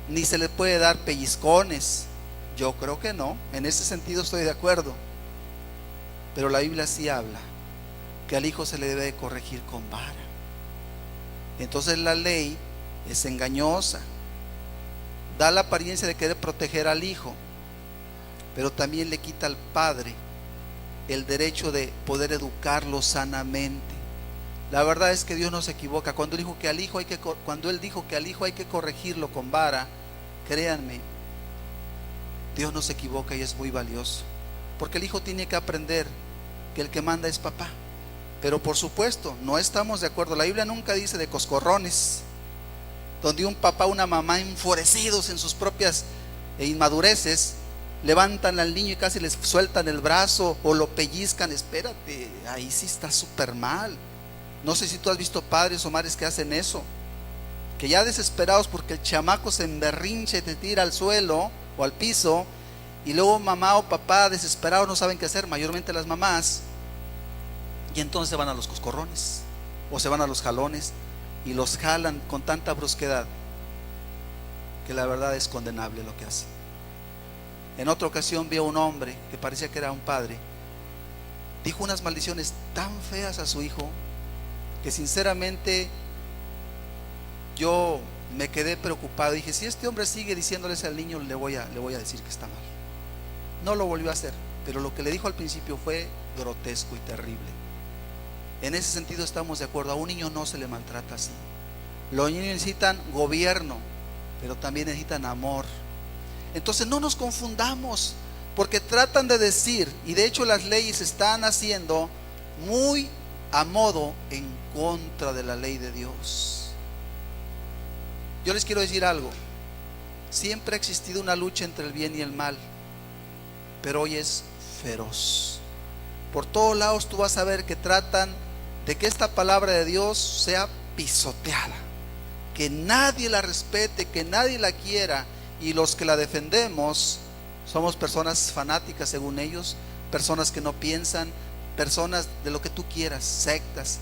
ni se le puede dar pellizcones. Yo creo que no, en ese sentido estoy de acuerdo. Pero la Biblia sí habla que al hijo se le debe de corregir con vara. Entonces la ley es engañosa, da la apariencia de querer proteger al hijo, pero también le quita al padre el derecho de poder educarlo sanamente. La verdad es que Dios no se equivoca. Cuando él dijo que al hijo hay que corregirlo con vara, créanme, Dios no se equivoca y es muy valioso, porque el hijo tiene que aprender que el que manda es papá. Pero por supuesto, no estamos de acuerdo. La Biblia nunca dice de coscorrones, donde un papá o una mamá enfurecidos en sus propias inmadureces levantan al niño y casi les sueltan el brazo o lo pellizcan. Espérate, ahí sí está súper mal. No sé si tú has visto padres o madres que hacen eso, que ya desesperados porque el chamaco se emberrinche y te tira al suelo o al piso, y luego mamá o papá desesperados no saben qué hacer, mayormente las mamás, y entonces se van a los coscorrones o se van a los jalones y los jalan con tanta brusquedad que la verdad es condenable lo que hacen. En otra ocasión vi a un hombre que parecía que era un padre, dijo unas maldiciones tan feas a su hijo que sinceramente yo me quedé preocupado. Dije, si este hombre sigue diciéndoles al niño, le voy a decir que está mal. No lo volvió a hacer, pero lo que le dijo al principio fue grotesco y terrible. En ese sentido estamos de acuerdo. A un niño no se le maltrata así. Los niños necesitan gobierno, pero también necesitan amor. Entonces no nos confundamos, porque tratan de decir, y de hecho las leyes están haciendo muy a modo en contra de la ley de Dios. Yo les quiero decir algo: siempre ha existido una lucha entre el bien y el mal, pero hoy es feroz. Por todos lados tú vas a ver que tratan de que esta palabra de Dios sea pisoteada, que nadie la respete, que nadie la quiera, y los que la defendemos somos personas fanáticas según ellos, personas que no piensan, personas de lo que tú quieras, sectas.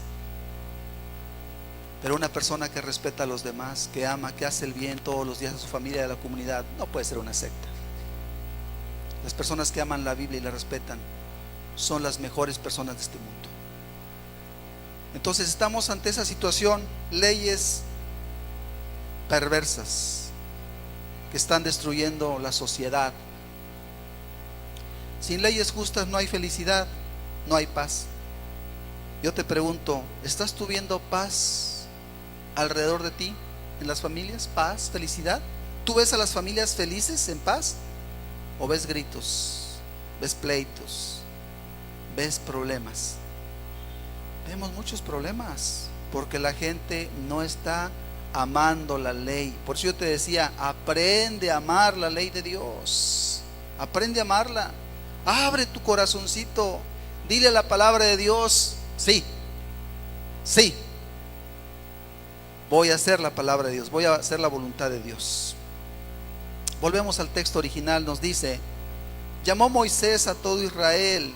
Pero una persona que respeta a los demás, que ama, que hace el bien todos los días a su familia y a la comunidad, no puede ser una secta. Las personas que aman la Biblia y la respetan son las mejores personas de este mundo. Entonces estamos ante esa situación, leyes perversas que están destruyendo la sociedad. Sin leyes justas no hay felicidad, no hay paz. Yo te pregunto, ¿estás tú viendo paz alrededor de ti, en las familias? ¿Paz, felicidad? ¿Tú ves a las familias felices, en paz? ¿O ves gritos, ves pleitos, ves problemas? Vemos muchos problemas porque la gente no está amando la ley. Por eso yo te decía, aprende a amar la ley de Dios, aprende a amarla. Abre tu corazoncito, dile la palabra de Dios: sí, sí, voy a hacer la palabra de Dios, voy a hacer la voluntad de Dios. Volvemos al texto original. Nos dice: llamó Moisés a todo Israel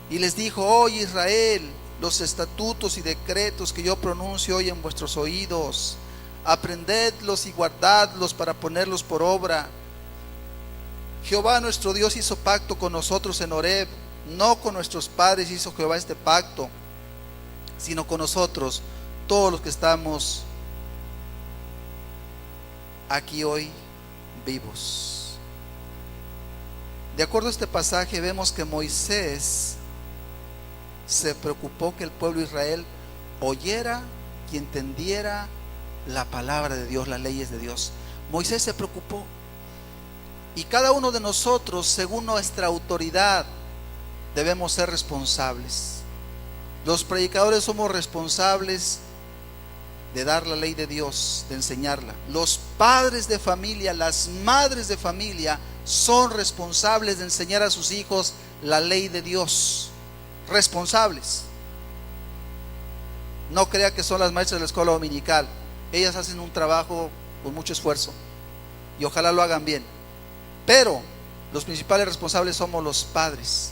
y les dijo: oye Israel, los estatutos y decretos que yo pronuncio hoy en vuestros oídos, aprendedlos y guardadlos para ponerlos por obra. Jehová nuestro Dios hizo pacto con nosotros en Horeb, no con nuestros padres hizo Jehová este pacto, sino con nosotros, todos los que estamos aquí hoy vivos. De acuerdo a este pasaje vemos que Moisés se preocupó que el pueblo de Israel oyera y entendiera la palabra de Dios, las leyes de Dios. Moisés se preocupó. Y cada uno de nosotros, según nuestra autoridad, debemos ser responsables. Los predicadores somos responsables de dar la ley de Dios, de enseñarla. Los padres de familia, las madres de familia son responsables de enseñar a sus hijos la ley de Dios. Responsables. No crea que son las maestras de la escuela dominical. Ellas hacen un trabajo con mucho esfuerzo y ojalá lo hagan bien, pero los principales responsables somos los padres.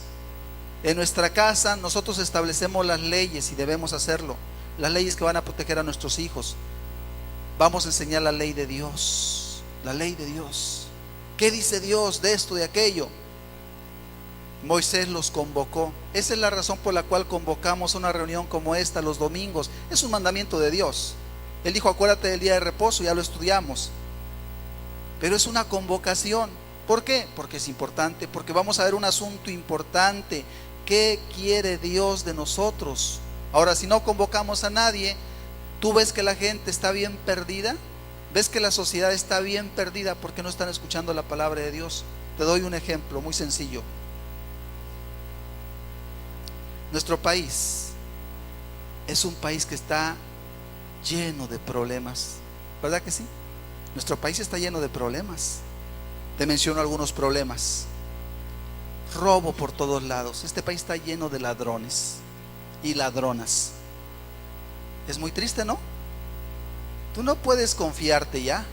En nuestra casa nosotros establecemos las leyes y debemos hacerlo, las leyes que van a proteger a nuestros hijos. Vamos a enseñar la ley de Dios, la ley de Dios. ¿Qué dice Dios de esto, de aquello? Moisés los convocó. Esa es la razón por la cual convocamos una reunión como esta los domingos. Es un mandamiento de Dios. Él dijo: acuérdate del día de reposo, ya lo estudiamos. Pero es una convocación. ¿Por qué? Porque es importante, porque vamos a ver un asunto importante. ¿Qué quiere Dios de nosotros? Ahora, si no convocamos a nadie, ¿tú ves que la gente está bien perdida? ¿Ves que la sociedad está bien perdida porque no están escuchando la palabra de Dios? Te doy un ejemplo muy sencillo. Nuestro país es un país que está lleno de problemas, ¿verdad que sí? Nuestro país está lleno de problemas. Te menciono algunos problemas. Robo por todos lados. Este país está lleno de ladrones y ladronas. Es muy triste, ¿no? Tú no puedes confiarte ya.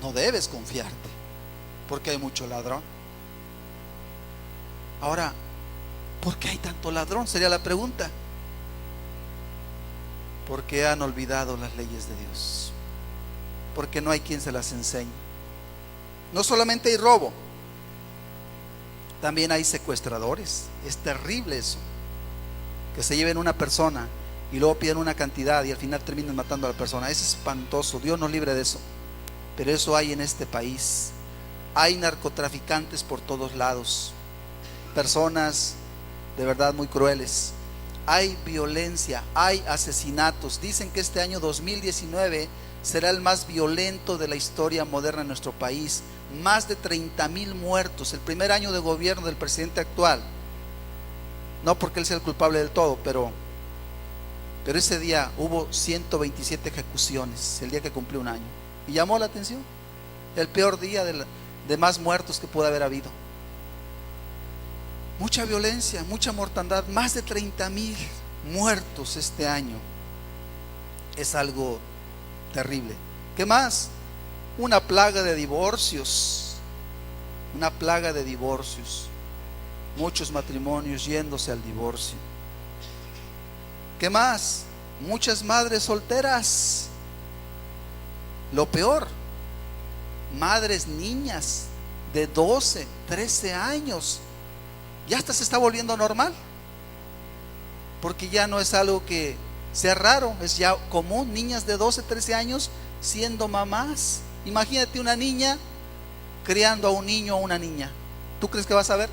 No debes confiarte porque hay mucho ladrón. Ahora, ¿por qué hay tanto ladrón? Sería la pregunta. Porque han olvidado las leyes de Dios. Porque no hay quien se las enseñe. No solamente hay robo, también hay secuestradores. Es terrible eso, que se lleven una persona y luego piden una cantidad y al final terminan matando a la persona. Es espantoso, Dios nos libre de eso. Pero eso hay en este país. Hay narcotraficantes por todos lados, personas de verdad muy crueles. Hay violencia, hay asesinatos. Dicen que este año 2019 será el más violento de la historia moderna en nuestro país. Más de 30,000 muertos, el primer año de gobierno del presidente actual. No porque él sea el culpable del todo, pero ese día hubo 127 ejecuciones, el día que cumplió un año. Y llamó la atención. El peor día de más muertos que pudo haber habido. Mucha violencia, mucha mortandad, más de 30,000 muertos este año. Es algo terrible. ¿Qué más? Una plaga de divorcios. Una plaga de divorcios. Muchos matrimonios yéndose al divorcio. ¿Qué más? Muchas madres solteras. Lo peor, madres niñas de 12, 13 años. Ya hasta se está volviendo normal, porque ya no es algo que sea raro, es ya común. Niñas de 12, 13 años siendo mamás. Imagínate una niña criando a un niño o una niña. ¿Tú crees que vas a ver?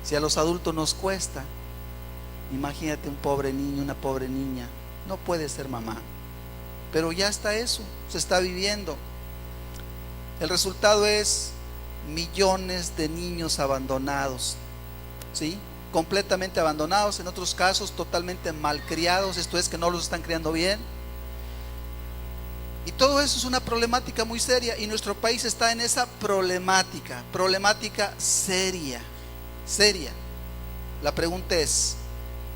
Si a los adultos nos cuesta, imagínate un pobre niño, una pobre niña. No puede ser mamá. Pero ya está eso, se está viviendo. El resultado es millones de niños abandonados, ¿sí? Completamente abandonados, en otros casos totalmente malcriados, esto es que no los están criando bien. Y todo eso es una problemática muy seria, y nuestro país está en esa problemática seria. La pregunta es,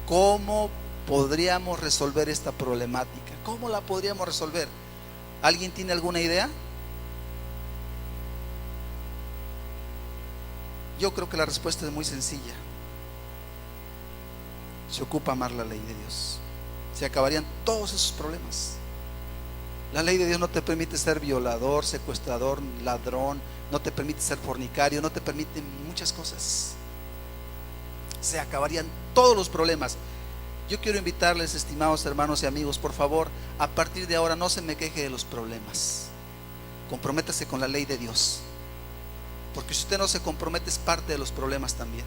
¿cómo podríamos resolver esta problemática? ¿Cómo la podríamos resolver? ¿Alguien tiene alguna idea? Yo creo que la respuesta es muy sencilla. Se ocupa amar la ley de Dios. Se acabarían todos esos problemas. La ley de Dios no te permite ser violador, secuestrador, ladrón, no te permite ser fornicario, no te permite muchas cosas. Se acabarían todos los problemas. Yo quiero invitarles, estimados hermanos y amigos, por favor, a partir de ahora no se me queje de los problemas. Comprométase con la ley de Dios. Porque si usted no se compromete, es parte de los problemas también.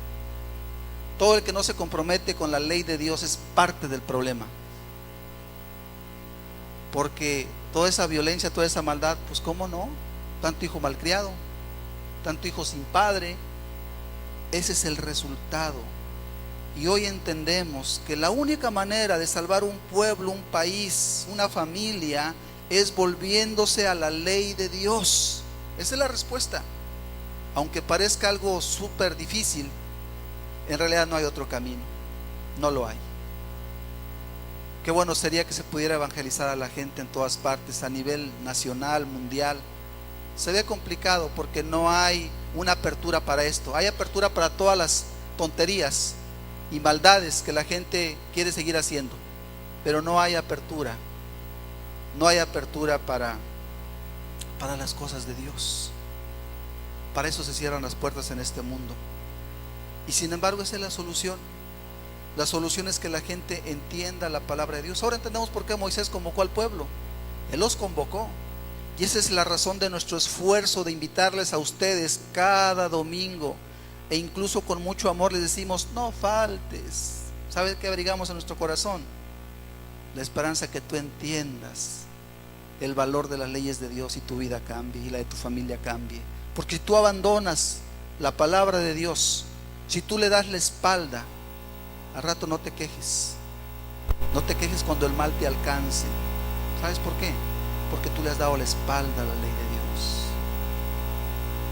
Todo el que no se compromete con la ley de Dios es parte del problema. Porque toda esa violencia, toda esa maldad, pues cómo no, tanto hijo malcriado, tanto hijo sin padre, ese es el resultado. Y hoy entendemos que la única manera de salvar un pueblo, un país, una familia, es volviéndose a la ley de Dios. Esa es la respuesta. Aunque parezca algo súper difícil, en realidad no hay otro camino. No lo hay. Qué bueno sería que se pudiera evangelizar a la gente en todas partes, a nivel nacional, mundial. Se ve complicado porque no hay una apertura para esto. Hay apertura para todas las tonterías y maldades que la gente quiere seguir haciendo, pero no hay apertura. No hay apertura para las cosas de Dios. Para eso se cierran las puertas en este mundo. Y sin embargo esa es la solución. La solución es que la gente entienda la palabra de Dios. Ahora entendemos por qué Moisés convocó al pueblo. Él los convocó. Y esa es la razón de nuestro esfuerzo de invitarles a ustedes cada domingo. E incluso con mucho amor les decimos, no faltes. ¿Sabes qué abrigamos en nuestro corazón? La esperanza que tú entiendas el valor de las leyes de Dios y tu vida cambie y la de tu familia cambie. Porque si tú abandonas la palabra de Dios, si tú le das la espalda, al rato no te quejes. No te quejes cuando el mal te alcance. ¿Sabes por qué? Porque tú le has dado la espalda a la ley de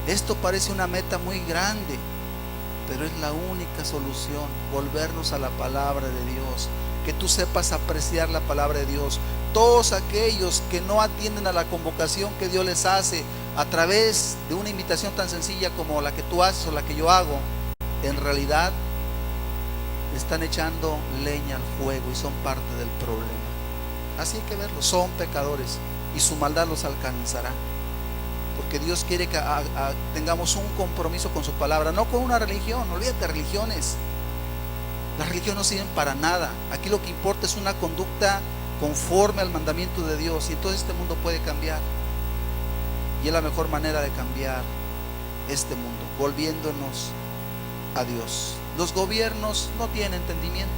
Dios. Esto parece una meta muy grande, pero es la única solución, volvernos a la palabra de Dios. Que tú sepas apreciar la palabra de Dios. Todos aquellos que no atienden a la convocación que Dios les hace a través de una invitación tan sencilla como la que tú haces o la que yo hago, en realidad están echando leña al fuego y son parte del problema. Así hay que verlo, son pecadores y su maldad los alcanzará. Porque Dios quiere que tengamos un compromiso con su palabra, no con una religión. Olvídate de religiones. Las religiones no sirven para nada. Aquí lo que importa es una conducta conforme al mandamiento de Dios, y entonces este mundo puede cambiar. Y es la mejor manera de cambiar este mundo, volviéndonos a Dios. Los gobiernos no tienen entendimiento,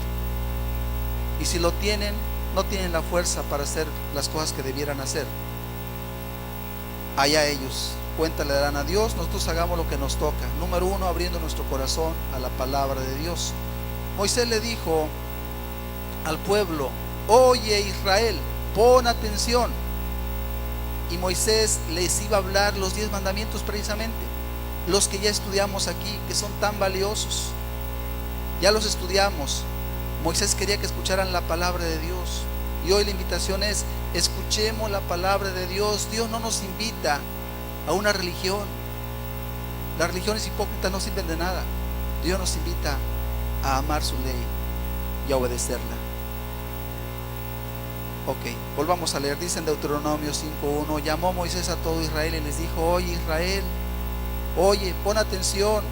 y si lo tienen, no tienen la fuerza para hacer las cosas que debieran hacer. Allá ellos, cuenta le darán a Dios, nosotros hagamos lo que nos toca. Número uno, abriendo nuestro corazón a la palabra de Dios. Moisés le dijo al pueblo: oye Israel, pon atención. Y Moisés les iba a hablar los 10 mandamientos, precisamente los que ya estudiamos aquí, que son tan valiosos. Ya los estudiamos. Moisés quería que escucharan la palabra de Dios, y hoy la invitación es: escuchemos la palabra de Dios. Dios no nos invita a una religión. Las religiones hipócritas no sirven de nada. Dios nos invita a amar su ley y a obedecerla. Ok, volvamos a leer. Dice en Deuteronomio 5:1: llamó Moisés a todo Israel y les dijo: oye Israel, oye, pon atención.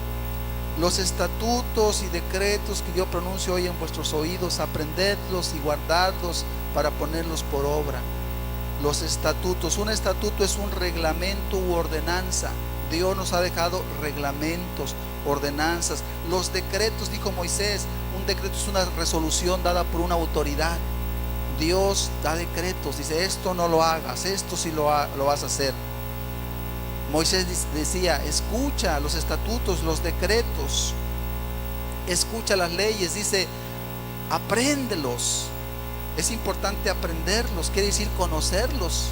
Los estatutos y decretos que yo pronuncio hoy en vuestros oídos, aprendedlos y guardadlos para ponerlos por obra. Los estatutos, un estatuto es un reglamento u ordenanza. Dios nos ha dejado reglamentos, ordenanzas. Los decretos, dijo Moisés, un decreto es una resolución dada por una autoridad. Dios da decretos, dice: esto no lo hagas, esto sí lo vas a hacer. Moisés decía: escucha los estatutos, los decretos, escucha las leyes. Dice: apréndelos. Es importante aprenderlos, quiere decir conocerlos.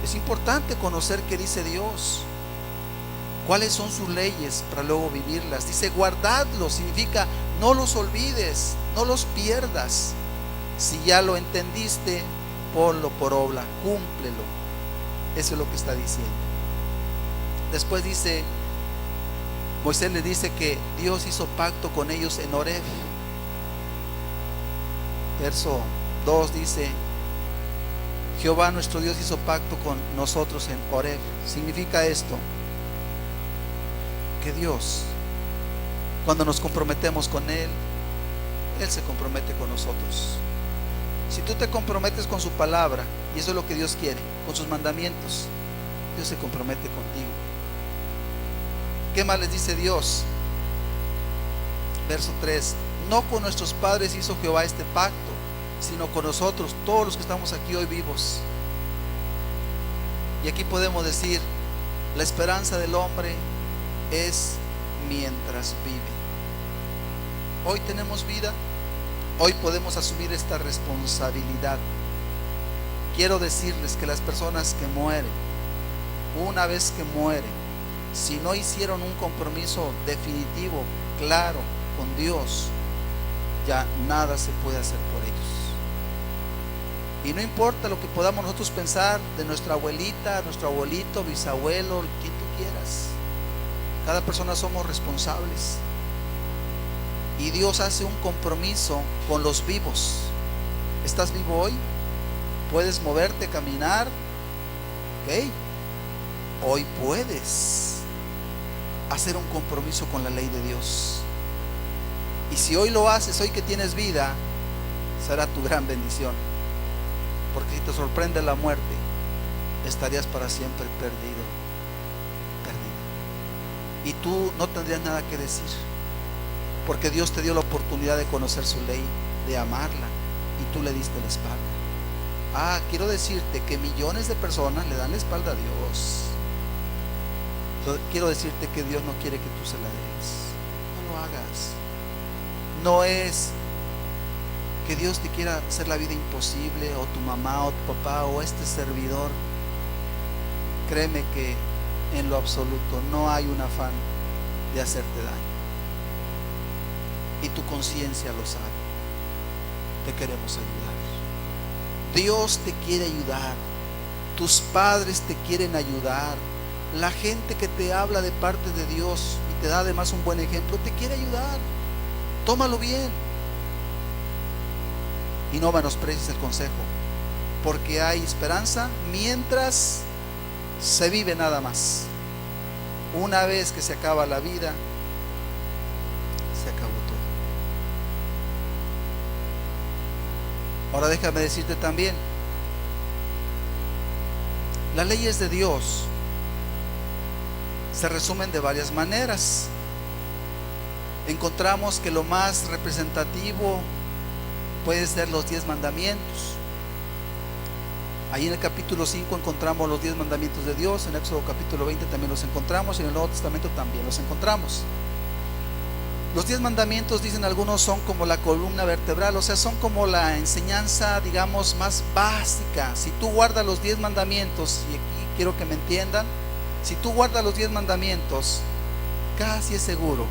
Es importante conocer qué dice Dios, cuáles son sus leyes, para luego vivirlas. Dice: guardadlos, significa no los olvides, no los pierdas. Si ya lo entendiste, ponlo por obra, cúmplelo. Eso es lo que está diciendo. Después dice, Moisés le dice que Dios hizo pacto con ellos en Horeb. Verso 2 dice: Jehová nuestro Dios hizo pacto con nosotros en Horeb. Significa esto, que Dios, cuando nos comprometemos con Él, Él se compromete con nosotros. Si tú te comprometes con su palabra, y eso es lo que Dios quiere, con sus mandamientos, Dios se compromete contigo. ¿Qué más les dice Dios? Verso 3: no con nuestros padres hizo Jehová este pacto, sino con nosotros, todos los que estamos aquí hoy vivos. Y aquí podemos decir: la esperanza del hombre es mientras vive. Hoy tenemos vida, hoy podemos asumir esta responsabilidad. Quiero decirles que las personas que mueren, una vez que mueren, si no hicieron un compromiso definitivo, claro, con Dios, ya nada se puede hacer por ellos. Y no importa lo que podamos nosotros pensar de nuestra abuelita, nuestro abuelito, bisabuelo, quien tú quieras, cada persona somos responsables. Y Dios hace un compromiso con los vivos. ¿Estás vivo hoy? ¿Puedes moverte, caminar? ¿Ok? Hoy puedes hacer un compromiso con la ley de Dios. Y si hoy lo haces, hoy que tienes vida, será tu gran bendición. Porque si te sorprende la muerte, estarías para siempre perdido. Y tú no tendrías nada que decir, porque Dios te dio la oportunidad de conocer su ley, de amarla, y tú le diste la espalda. Quiero decirte que millones de personas le dan la espalda a Dios. Quiero decirte que Dios no quiere que tú se la des. No lo hagas. No es que Dios te quiera hacer la vida imposible, o tu mamá, o tu papá, o este servidor. Créeme que en lo absoluto no hay un afán de hacerte daño, y tu conciencia lo sabe. Te queremos ayudar. Dios te quiere ayudar. Tus padres te quieren ayudar. La gente que te habla de parte de Dios y te da además un buen ejemplo, te quiere ayudar. Tómalo bien y no menosprecies el consejo, porque hay esperanza mientras se vive nada más. Una vez que se acaba la vida, se acabó todo. Ahora déjame decirte también, las leyes de Dios se resumen de varias maneras. Encontramos que lo más representativo puede ser los 10 mandamientos. Ahí en el capítulo 5 encontramos los 10 mandamientos de Dios, en Éxodo capítulo 20 también los encontramos, y en el Nuevo Testamento también los encontramos. Los 10 mandamientos, dicen algunos, son como la columna vertebral, o sea, son como la enseñanza, digamos, más básica. Si tú guardas los 10 mandamientos, y aquí quiero que me entiendan, si tú guardas los 10 mandamientos, casi es seguro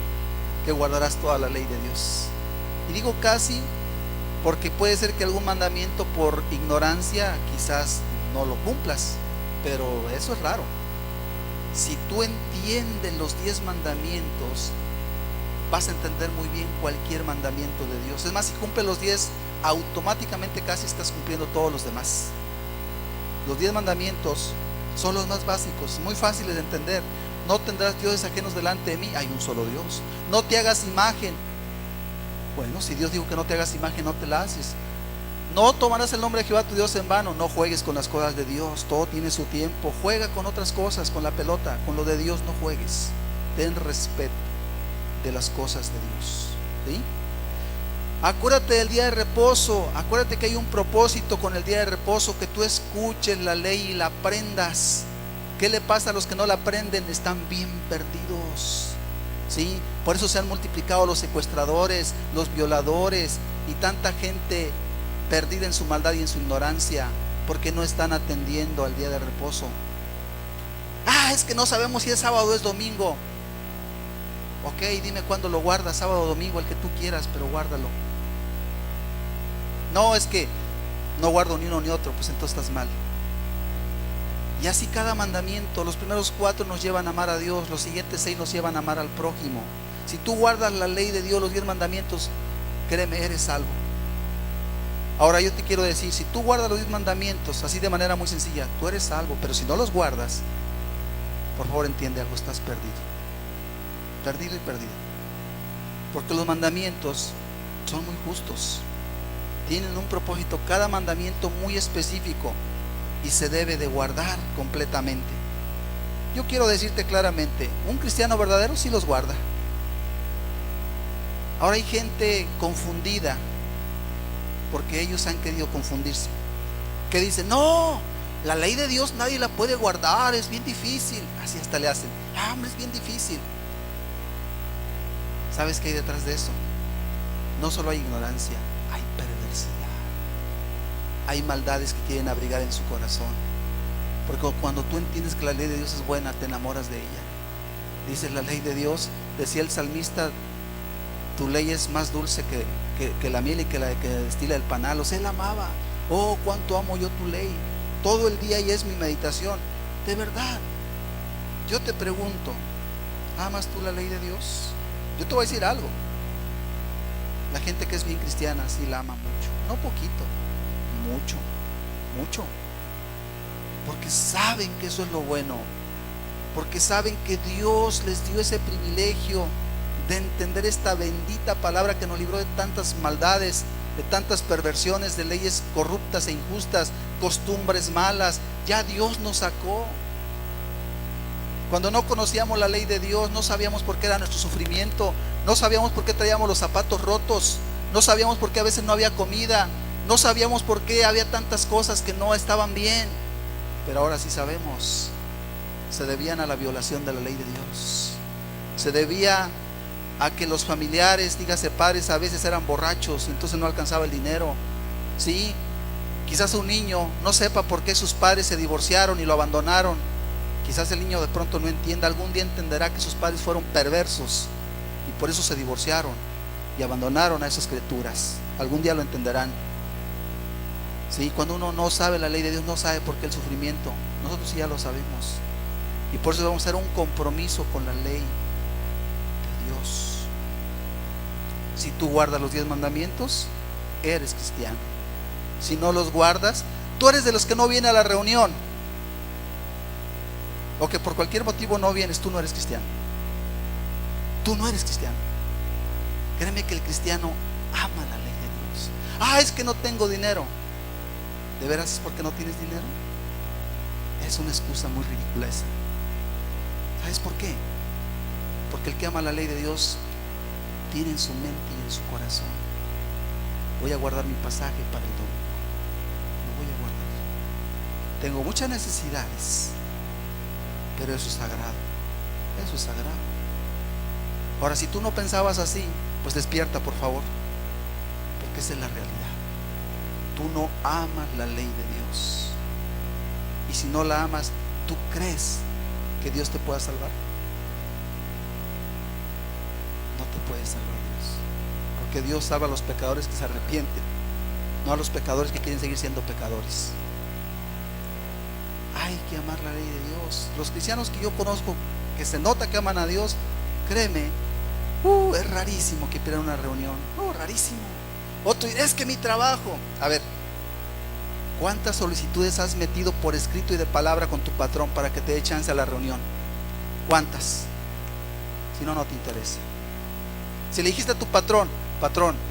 que guardarás toda la ley de Dios. Y digo casi porque puede ser que algún mandamiento por ignorancia quizás no lo cumplas, pero eso es raro. Si tú entiendes los 10 mandamientos, vas a entender muy bien cualquier mandamiento de Dios. Es más, si cumples los 10, automáticamente casi estás cumpliendo todos los demás. Los 10 mandamientos son los más básicos, muy fáciles de entender. No tendrás dioses ajenos delante de mí, hay un solo Dios. No te hagas imagen. Bueno, si Dios dijo que no te hagas imagen, no te la haces. No tomarás el nombre de Jehová tu Dios en vano. No juegues con las cosas de Dios, todo tiene su tiempo. Juega con otras cosas, con la pelota, con lo de Dios no juegues. Ten respeto de las cosas de Dios, ¿sí? Acuérdate del día de reposo. Acuérdate que hay un propósito con el día de reposo, que tú escuches la ley y la aprendas. ¿Qué le pasa a los que no la aprenden? Están bien perdidos, ¿sí? Por eso se han multiplicado los secuestradores, los violadores y tanta gente perdida en su maldad y en su ignorancia, porque no están atendiendo al día de reposo. Es que no sabemos si es sábado o es domingo. Ok, dime cuándo lo guardas, sábado o domingo, el que tú quieras, pero guárdalo. No, es que no guardo ni uno ni otro, pues entonces estás mal. Y así cada mandamiento. Los primeros 4 nos llevan a amar a Dios, los siguientes 6 nos llevan a amar al prójimo. Si tú guardas la ley de Dios, los 10 mandamientos, créeme, eres salvo. Ahora yo te quiero decir, si tú guardas los 10 mandamientos así de manera muy sencilla, tú eres salvo. Pero si no los guardas, por favor entiende algo, estás perdido. Perdido y perdido. Porque los mandamientos son muy justos, tienen un propósito, cada mandamiento muy específico, y se debe de guardar completamente. Yo quiero decirte claramente, un cristiano verdadero sí los guarda. Ahora hay gente confundida, porque ellos han querido confundirse, que dicen, no, la ley de Dios nadie la puede guardar, es bien difícil. Así hasta le hacen, hombre, es bien difícil. ¿Sabes qué hay detrás de eso? No solo hay ignorancia, hay perversidad. Hay maldades que quieren abrigar en su corazón. Porque cuando tú entiendes que la ley de Dios es buena, te enamoras de ella. Dice la ley de Dios, decía el salmista, tu ley es más dulce que la miel y que la que destila el panal. O sea, él amaba. Oh, cuánto amo yo tu ley. Todo el día y es mi meditación. De verdad, yo te pregunto, ¿amas tú la ley de Dios? Yo te voy a decir algo. La gente que es bien cristiana sí la ama mucho. No poquito, mucho, mucho. Porque saben que eso es lo bueno. Porque saben que Dios les dio ese privilegio de entender esta bendita palabra que nos libró de tantas maldades, de tantas perversiones, de leyes corruptas e injustas, costumbres malas. Ya Dios nos sacó. Cuando no conocíamos la ley de Dios, no sabíamos por qué era nuestro sufrimiento, no sabíamos por qué traíamos los zapatos rotos, no sabíamos por qué a veces no había comida, no sabíamos por qué había tantas cosas que no estaban bien. Pero ahora sí sabemos. Se debían a la violación de la ley de Dios. Se debía a que los familiares, dígase padres, a veces eran borrachos, entonces no alcanzaba el dinero. Sí, quizás un niño no sepa por qué sus padres se divorciaron y lo abandonaron. Quizás el niño de pronto no entienda, algún día entenderá que sus padres fueron perversos y por eso se divorciaron y abandonaron a esas criaturas. Algún día lo entenderán. Sí, cuando uno no sabe la ley de Dios, no sabe por qué el sufrimiento. Nosotros sí ya lo sabemos. Y por eso vamos a hacer un compromiso con la ley de Dios. Si tú guardas los 10 mandamientos, eres cristiano. Si no los guardas, tú eres de los que no viene a la reunión, o que por cualquier motivo no vienes, tú no eres cristiano. Tú no eres cristiano. Créeme que el cristiano ama la ley de Dios. Es que no tengo dinero. ¿De veras es porque no tienes dinero? Es una excusa muy ridícula esa. ¿Sabes por qué? Porque el que ama la ley de Dios tiene en su mente y en su corazón, voy a guardar mi pasaje para el domingo. Lo voy a guardar. tengo muchas necesidades, pero eso es sagrado, eso es sagrado. Ahora, si tú no pensabas así, pues despierta, por favor, porque esa es la realidad. Tú no amas la ley de Dios, y si no la amas, ¿tú crees que Dios te pueda salvar? No te puede salvar Dios, porque Dios salva a los pecadores que se arrepienten, no a los pecadores que quieren seguir siendo pecadores. Hay que amar la ley de Dios. Los cristianos que yo conozco que se nota que aman a Dios, créeme, es rarísimo que pierdan una reunión, rarísimo. Otro, es que mi trabajo, a ver, ¿cuántas solicitudes has metido por escrito y de palabra con tu patrón para que te dé chance a la reunión? ¿Cuántas? Si no, no te interesa. Si le dijiste a tu patrón,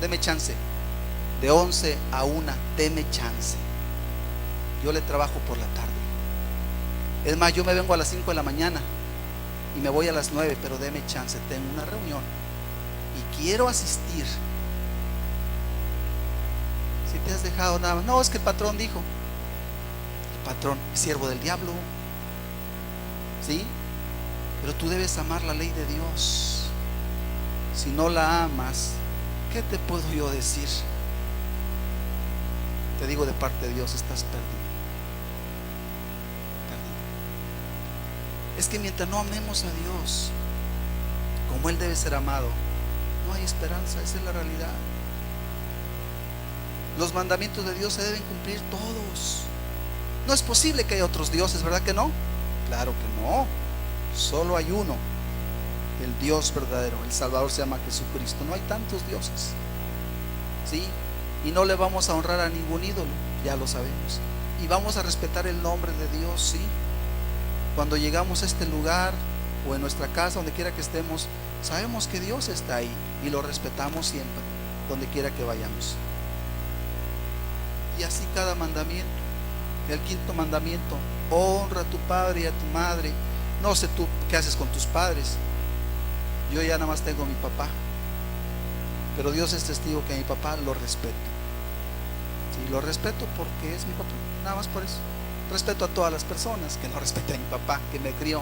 deme chance, de 11 a 1, deme chance, yo le trabajo por la tarde. Es más, yo me vengo a las 5 de la mañana y me voy a las 9, pero deme chance, tengo una reunión y quiero asistir. Si te has dejado nada más, no, es que el patrón dijo. El patrón es siervo del diablo, ¿sí? Pero tú debes amar la ley de Dios. Si no la amas, ¿qué te puedo yo decir? Te digo de parte de Dios, estás perdido. Es que mientras no amemos a Dios como Él debe ser amado, no hay esperanza. Esa es la realidad. Los mandamientos de Dios se deben cumplir todos. No es posible que haya otros dioses, ¿verdad que no? Claro que no. Solo hay uno, el Dios verdadero. El Salvador se llama Jesucristo. No hay tantos dioses, ¿sí? Y no le vamos a honrar a ningún ídolo, ya lo sabemos. Y vamos a respetar el nombre de Dios, ¿sí? Cuando llegamos a este lugar o en nuestra casa, donde quiera que estemos, sabemos que Dios está ahí y lo respetamos siempre, donde quiera que vayamos. Y así cada mandamiento. El 5.º mandamiento: honra a tu padre y a tu madre. No sé tú qué haces con tus padres. Yo ya nada más tengo a mi papá, pero Dios es testigo que a mi papá lo respeto. Sí, lo respeto porque es mi papá, nada más por eso. Respeto a todas las personas que no respetan a mi papá, que me crió,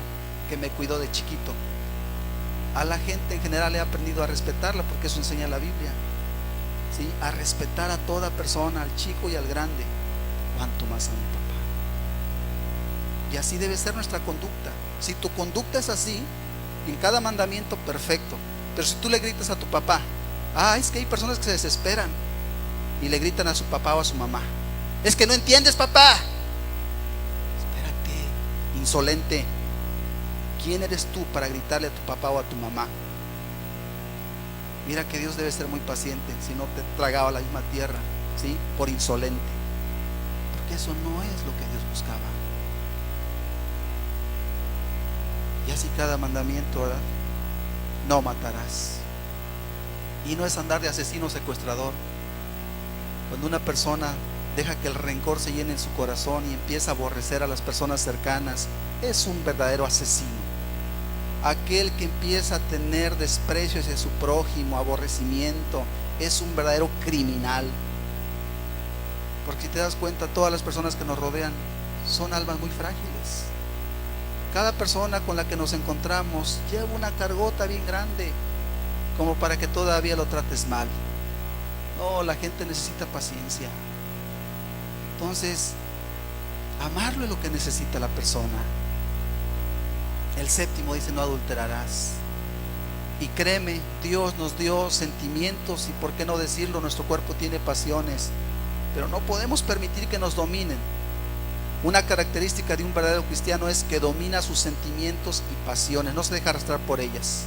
que me cuidó de chiquito. A la gente en general he aprendido a respetarla, porque eso enseña la Biblia, ¿sí? A respetar a toda persona, al chico y al grande, cuanto más a mi papá. Y así debe ser nuestra conducta. Si tu conducta es así, en cada mandamiento, perfecto. Pero si tú le gritas a tu papá, es que hay personas que se desesperan y le gritan a su papá o a su mamá: es que no entiendes, papá. Insolente, ¿quién eres tú para gritarle a tu papá o a tu mamá? Mira que Dios debe ser muy paciente, si no te tragaba la misma tierra, ¿sí? Por insolente, porque eso no es lo que Dios buscaba. Y así cada mandamiento, ¿verdad? No matarás. Y no es andar de asesino secuestrador. Cuando una persona deja que el rencor se llene en su corazón y empieza a aborrecer a las personas cercanas, es un verdadero asesino. Aquel que empieza a tener desprecio hacia su prójimo, aborrecimiento, es un verdadero criminal. Porque si te das cuenta, todas las personas que nos rodean son almas muy frágiles. Cada persona con la que nos encontramos lleva una cargota bien grande, como para que todavía lo trates mal. No, la gente necesita paciencia. Entonces, amarlo es lo que necesita la persona. El 7.º dice: no adulterarás. Y créeme, Dios nos dio sentimientos, y por qué no decirlo, nuestro cuerpo tiene pasiones, pero no podemos permitir que nos dominen. Una característica de un verdadero cristiano es que domina sus sentimientos y pasiones, no se deja arrastrar por ellas.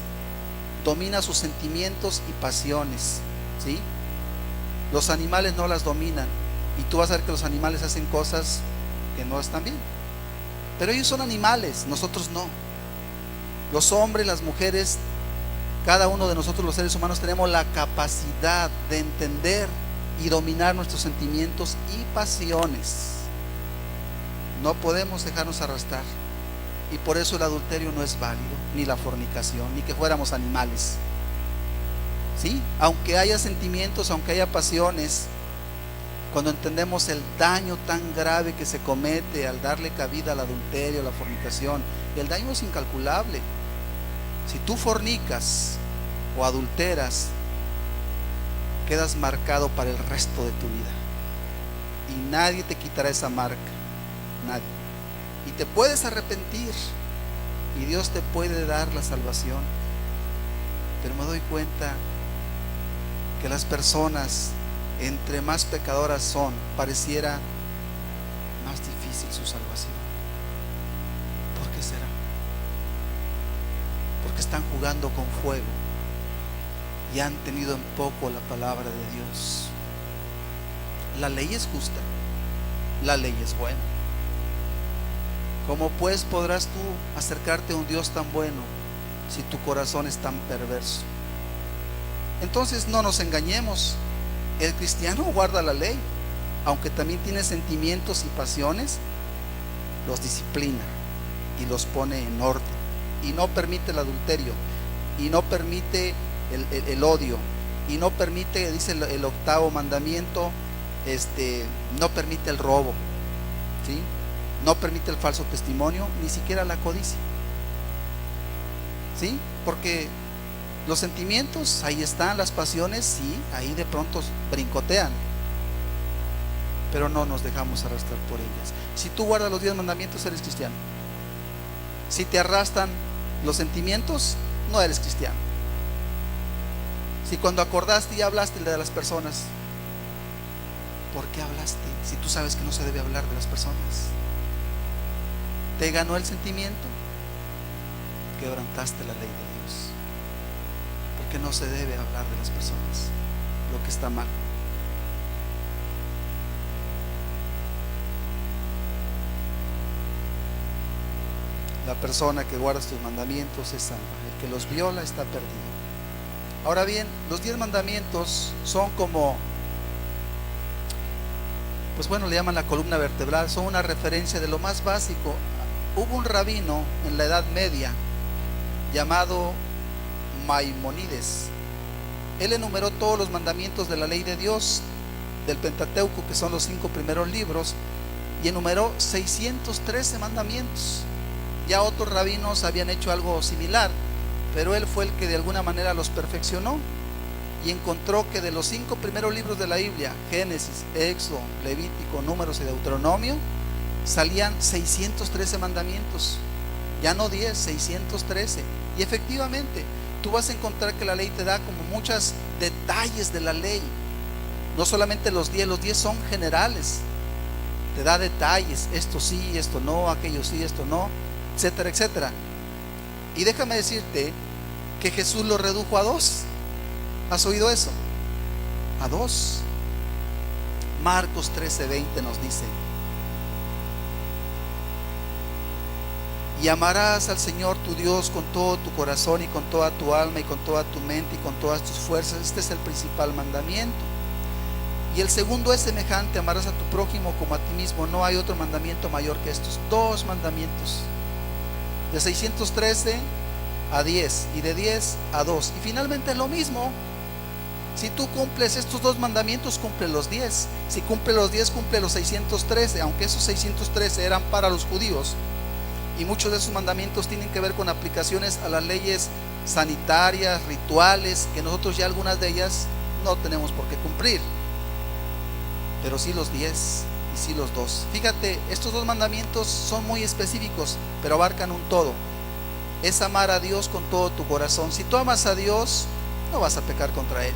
Domina sus sentimientos y pasiones, ¿sí? Los animales no las dominan. Y tú vas a ver que los animales hacen cosas que no están bien, pero ellos son animales, nosotros no. Los hombres, las mujeres, cada uno de nosotros los seres humanos tenemos la capacidad de entender y dominar nuestros sentimientos y pasiones. No podemos dejarnos arrastrar. Y por eso el adulterio no es válido, ni la fornicación, ni que fuéramos animales, ¿sí? Aunque haya sentimientos, aunque haya pasiones, cuando entendemos el daño tan grave que se comete al darle cabida al adulterio, a la fornicación, el daño es incalculable. Si tú fornicas o adulteras, quedas marcado para el resto de tu vida y nadie te quitará esa marca, nadie. Y te puedes arrepentir y Dios te puede dar la salvación, pero me doy cuenta que las personas, entre más pecadoras son, pareciera más difícil su salvación. ¿Por qué será? Porque están jugando con fuego y han tenido en poco la palabra de Dios. La ley es justa, la ley es buena. ¿Cómo pues podrás tú acercarte a un Dios tan bueno si tu corazón es tan perverso? Entonces no nos engañemos, el cristiano guarda la ley, aunque también tiene sentimientos y pasiones, los disciplina y los pone en orden, y no permite el adulterio, y no permite el odio, y no permite, dice el octavo mandamiento, no permite el robo, ¿sí? No permite el falso testimonio, ni siquiera la codicia, ¿sí? Porque los sentimientos, ahí están, las pasiones, sí, ahí de pronto brincotean, pero no nos dejamos arrastrar por ellas. Si tú guardas los 10 mandamientos, eres cristiano. Si te arrastran los sentimientos, no eres cristiano. Si cuando acordaste y hablaste de las personas, ¿por qué hablaste? Si tú sabes que no se debe hablar de las personas. ¿Te ganó el sentimiento? Quebrantaste la ley de Dios. Porque no se debe hablar de las personas lo que está mal. La persona que guarda tus mandamientos es salva, el que los viola está perdido. Ahora bien, los 10 mandamientos son como, pues bueno, le llaman la columna vertebral, son una referencia de lo más básico. Hubo un rabino en la Edad Media llamado Maimónides. Él enumeró todos los mandamientos de la ley de Dios, del Pentateuco, que son los 5 primeros libros, y enumeró 613 mandamientos. Ya otros rabinos habían hecho algo similar, pero él fue el que de alguna manera los perfeccionó y encontró que de los 5 primeros libros de la Biblia, Génesis, Éxodo, Levítico, Números y Deuteronomio, salían 613 mandamientos, ya no 10, 613. Y efectivamente tú vas a encontrar que la ley te da como muchos detalles de la ley, no solamente los 10 son generales, te da detalles, esto sí, esto no, aquello sí, esto no, etcétera, etcétera. Y déjame decirte que Jesús lo redujo a 2. ¿Has oído eso? A 2. Marcos 13:20 nos dice: y amarás al Señor tu Dios con todo tu corazón y con toda tu alma y con toda tu mente y con todas tus fuerzas. Este es el principal mandamiento. Y el segundo es semejante: amarás a tu prójimo como a ti mismo. No hay otro mandamiento mayor que estos. 2 mandamientos. De 613 a 10 y de 10 a 2. Y finalmente es lo mismo. Si tú cumples estos 2 mandamientos, cumple los 10. Si cumple los 10, cumple los 613. Aunque esos 613 eran para los judíos, y muchos de esos mandamientos tienen que ver con aplicaciones a las leyes sanitarias, rituales, que nosotros ya algunas de ellas no tenemos por qué cumplir, pero sí los 10 y sí los 2. Fíjate, estos 2 mandamientos son muy específicos, pero abarcan un todo. Es amar a Dios con todo tu corazón. Si tú amas a Dios, no vas a pecar contra Él.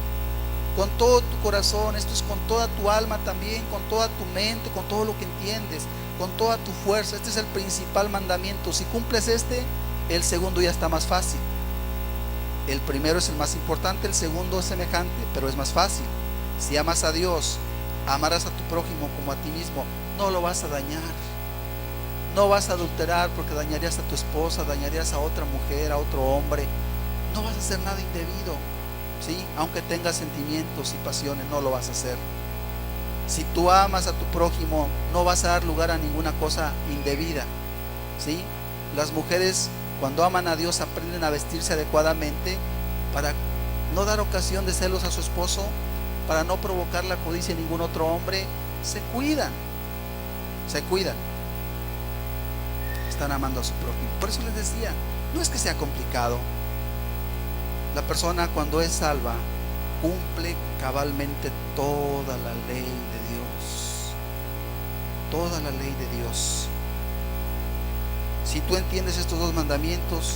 Con todo tu corazón, esto es con toda tu alma también, con toda tu mente, con todo lo que entiendes, con toda tu fuerza. Este es el principal mandamiento. Si cumples el segundo ya está más fácil. El primero es el más importante, el segundo es semejante, pero es más fácil. Si amas a Dios, amarás a tu prójimo como a ti mismo. No lo vas a dañar, no vas a adulterar porque dañarías a tu esposa, dañarías a otra mujer, a otro hombre. No vas a hacer nada indebido, ¿sí? Aunque tengas sentimientos y pasiones, no lo vas a hacer. Si tú amas a tu prójimo, no vas a dar lugar a ninguna cosa indebida, ¿sí? Las mujeres, cuando aman a Dios, aprenden a vestirse adecuadamente para no dar ocasión de celos a su esposo, para no provocar la codicia en ningún otro hombre, se cuidan, se cuidan, están amando a su prójimo. Por eso les decía, no es que sea complicado. La persona cuando es salva cumple cabalmente toda la ley de Dios, toda la ley de Dios. Si tú entiendes estos 2 mandamientos,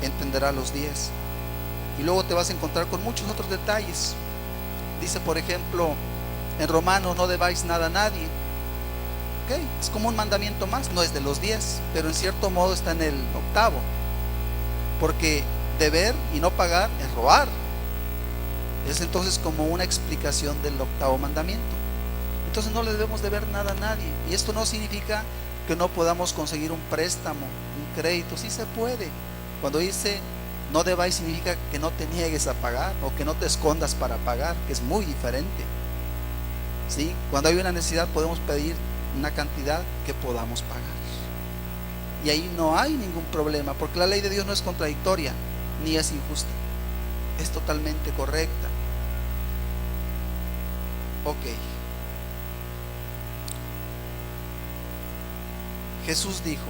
entenderás los 10, y luego te vas a encontrar con muchos otros detalles. Dice, por ejemplo, en Romanos, no debáis nada a nadie. Okay, es como un mandamiento más, no es de los 10, pero en cierto modo está en el 8, porque deber y no pagar es robar. Es entonces como una explicación del 8 mandamiento. Entonces no le debemos deber nada a nadie, y esto no significa que no podamos conseguir un préstamo, un crédito. Sí se puede. Cuando dice no debáis, significa que no te niegues a pagar o que no te escondas para pagar, que es muy diferente. ¿Sí? Cuando hay una necesidad podemos pedir una cantidad que podamos pagar, y ahí no hay ningún problema, porque la ley de Dios no es contradictoria ni es injusta, es totalmente correcta. Ok. Jesús dijo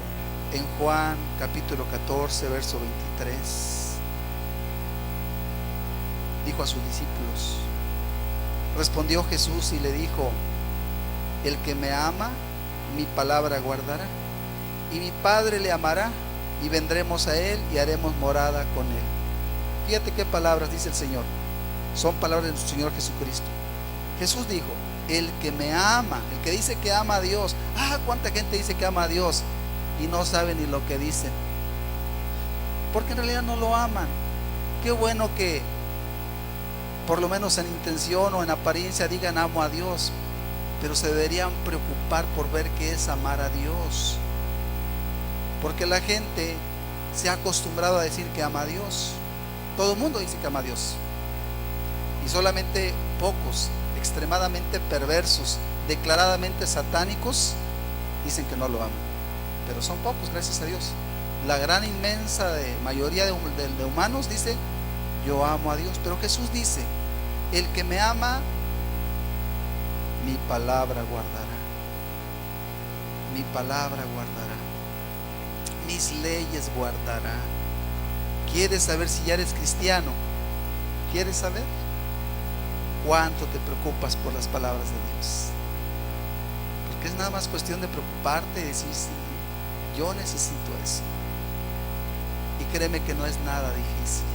en Juan capítulo 14 verso 23, dijo a sus discípulos, respondió Jesús y le dijo, el que me ama, mi palabra guardará, y mi Padre le amará, y vendremos a él y haremos morada con él. Fíjate qué palabras dice el Señor, son palabras de nuestro Señor Jesucristo. Jesús dijo, el que me ama, el que dice que ama a Dios. Cuánta gente dice que ama a Dios y no sabe ni lo que dicen, porque en realidad no lo aman. Qué bueno que por lo menos en intención o en apariencia digan amo a Dios, pero se deberían preocupar por ver qué es amar a Dios, porque la gente se ha acostumbrado a decir que ama a Dios. Todo el mundo dice que ama a Dios, y solamente pocos, extremadamente perversos, declaradamente satánicos, dicen que no lo aman, pero son pocos, gracias a Dios. La gran inmensa mayoría de humanos dice yo amo a Dios, pero Jesús dice, el que me ama, mi palabra guardará, mi palabra guardará, mis leyes guardará. ¿Quieres saber si ya eres cristiano? ¿Quieres saber cuánto te preocupas por las palabras de Dios? Porque es nada más cuestión de preocuparte y decir, sí, yo necesito eso. Y créeme que no es nada difícil.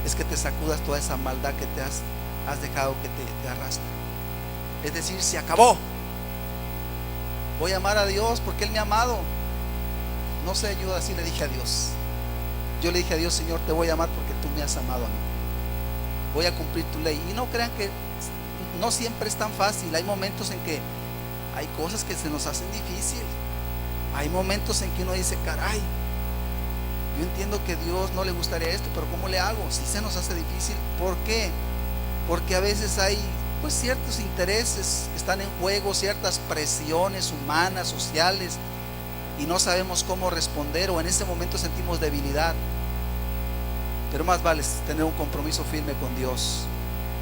Es que te sacudas toda esa maldad que te has dejado que te arrastre. Es decir, se acabó. Voy a amar a Dios porque Él me ha amado. No sé, yo así le dije a Dios. Yo le dije a Dios, Señor, te voy a amar porque tú me has amado a mí. Voy a cumplir tu ley. Y no crean que no siempre es tan fácil. Hay momentos en que hay cosas que se nos hacen difícil. Hay momentos en que uno dice, caray, yo entiendo que a Dios no le gustaría esto, pero ¿cómo le hago? Si se nos hace difícil. ¿Por qué? Porque a veces hay pues ciertos intereses están en juego, ciertas presiones humanas, sociales, y no sabemos cómo responder, o en ese momento sentimos debilidad. Pero más vale tener un compromiso firme con Dios,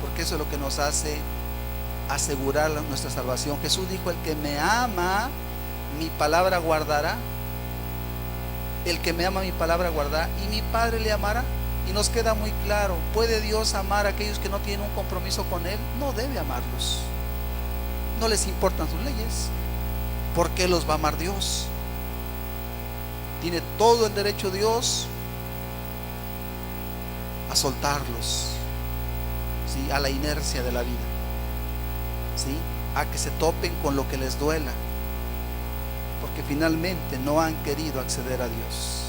porque eso es lo que nos hace asegurar nuestra salvación. Jesús dijo, el que me ama, mi palabra guardará. El que me ama, mi palabra guardará, y mi Padre le amará. Y nos queda muy claro, ¿puede Dios amar a aquellos que no tienen un compromiso con Él? No debe amarlos. No les importan sus leyes. ¿Por qué los va a amar Dios? Tiene todo el derecho Dios a soltarlos, ¿sí? A la inercia de la vida, ¿sí? A que se topen con lo que les duela, porque finalmente no han querido acceder a Dios.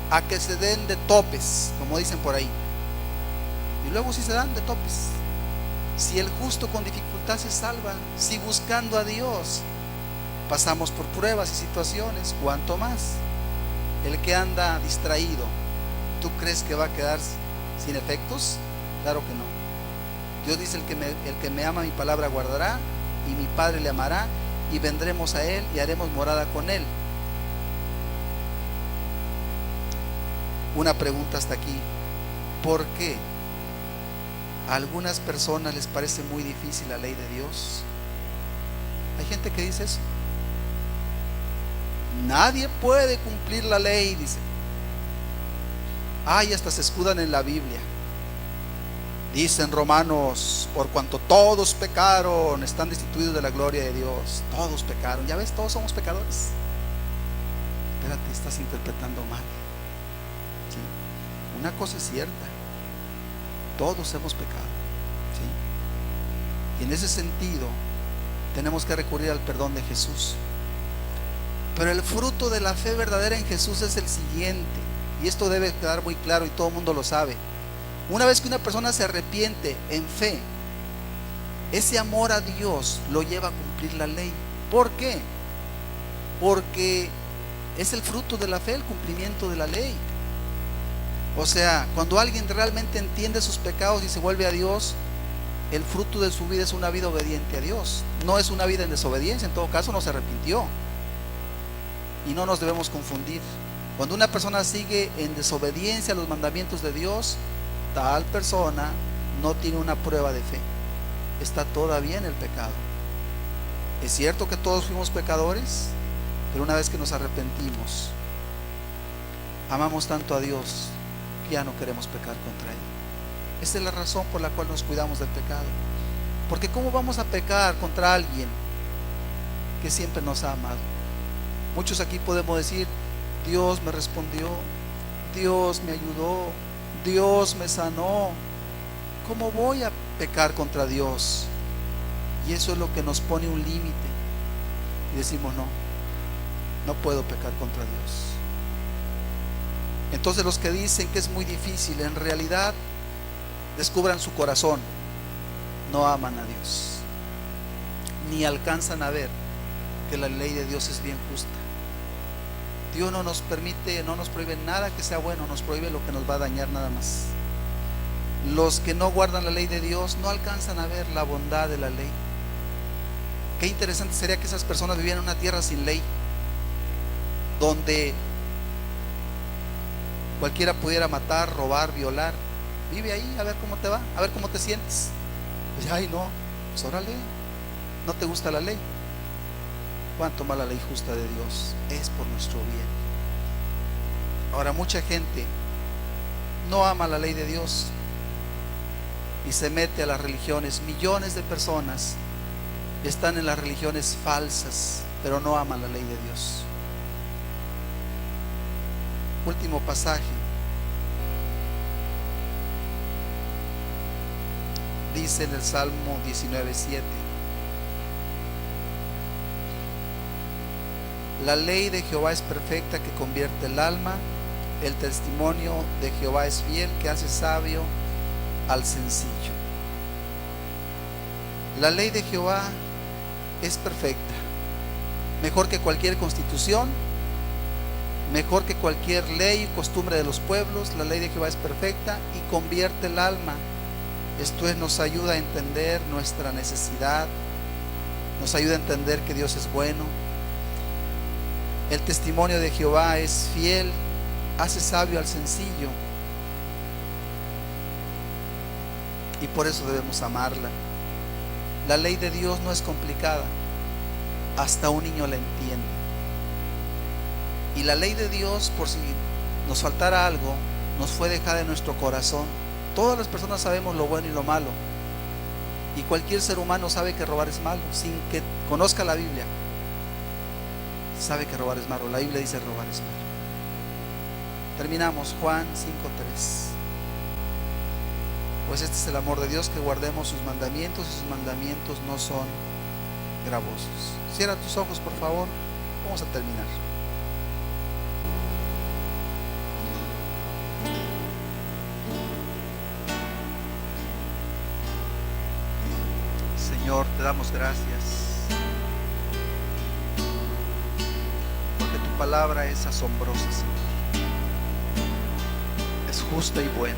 A que se den de topes, como dicen por ahí. Y luego si se dan de topes, si el justo con dificultad se salva, si buscando a Dios pasamos por pruebas y situaciones, ¿cuánto más el que anda distraído? ¿Tú crees que va a quedar sin efectos? Claro que no. Dios dice, el que me ama, mi palabra guardará, y mi Padre le amará, y vendremos a Él y haremos morada con Él. Una pregunta hasta aquí: ¿por qué A algunas personas les parece muy difícil la ley de Dios. Hay gente que dice eso. Nadie puede cumplir la ley, dice. Ay, hasta se escudan en la Biblia. Dicen Romanos, por cuanto todos pecaron, están destituidos de la gloria de Dios. Todos pecaron. Ya ves, todos somos pecadores. Espérate, estás interpretando mal. ¿Sí? Una cosa es cierta. Todos hemos pecado. ¿Sí? Y en ese sentido, tenemos que recurrir al perdón de Jesús. Pero el fruto de la fe verdadera en Jesús es el siguiente. Y esto debe quedar muy claro y todo el mundo lo sabe. Una vez que una persona se arrepiente en fe, ese amor a Dios lo lleva a cumplir la ley. ¿Por qué? Porque es el fruto de la fe, el cumplimiento de la ley. O sea, cuando alguien realmente entiende sus pecados y se vuelve a Dios, el fruto de su vida es una vida obediente a Dios. No es una vida en desobediencia. En todo caso, no se arrepintió. Y no nos debemos confundir. Cuando una persona sigue en desobediencia a los mandamientos de Dios, tal persona no tiene una prueba de fe. Está todavía en el pecado. Es cierto que todos fuimos pecadores, pero una vez que nos arrepentimos, amamos tanto a Dios que ya no queremos pecar contra Él. Esa es la razón por la cual nos cuidamos del pecado. Porque ¿cómo vamos a pecar contra alguien que siempre nos ha amado? Muchos aquí podemos decir: Dios me respondió, Dios me ayudó, Dios me sanó. ¿Cómo voy a pecar contra Dios? Y eso es lo que nos pone un límite. Y decimos: no puedo pecar contra Dios. Entonces los que dicen que es muy difícil, en realidad descubran su corazón. No aman a Dios, ni alcanzan a ver que la ley de Dios es bien justa. Dios no nos permite, no nos prohíbe nada que sea bueno, nos prohíbe lo que nos va a dañar nada más. Los que no guardan la ley de Dios no alcanzan a ver la bondad de la ley. Qué interesante sería que esas personas vivieran en una tierra sin ley, donde cualquiera pudiera matar, robar, violar. Vive ahí, a ver cómo te va, a ver cómo te sientes. Pues, ay, no, pues órale, no te gusta la ley. ¿Cuánto más la ley justa de Dios es por nuestro bien? Ahora, mucha gente no ama la ley de Dios y se mete a las religiones. Millones de personas están en las religiones falsas, pero no aman la ley de Dios. Último pasaje. Dice en el Salmo 19:7: la ley de Jehová es perfecta, que convierte el alma. El testimonio de Jehová es fiel, que hace sabio al sencillo. La ley de Jehová es perfecta, mejor que cualquier constitución, mejor que cualquier ley y costumbre de los pueblos. La ley de Jehová es perfecta y convierte el alma. Esto es, nos ayuda a entender nuestra necesidad, nos ayuda a entender que Dios es bueno. El testimonio de Jehová es fiel, hace sabio al sencillo, y por eso debemos amarla. La ley de Dios no es complicada, hasta un niño la entiende. Y la ley de Dios, por si nos faltara algo, nos fue dejada en nuestro corazón. Todas las personas sabemos lo bueno y lo malo, y cualquier ser humano sabe que robar es malo, sin que conozca la Biblia. Sabe que robar es malo. La Biblia dice robar es malo. Terminamos Juan 5:3. Pues este es el amor de Dios, que guardemos sus mandamientos, y sus mandamientos no son gravosos. Cierra tus ojos, por favor. Vamos a terminar. Señor, te damos gracias, porque tu palabra es asombrosa, Señor. Es justa y buena,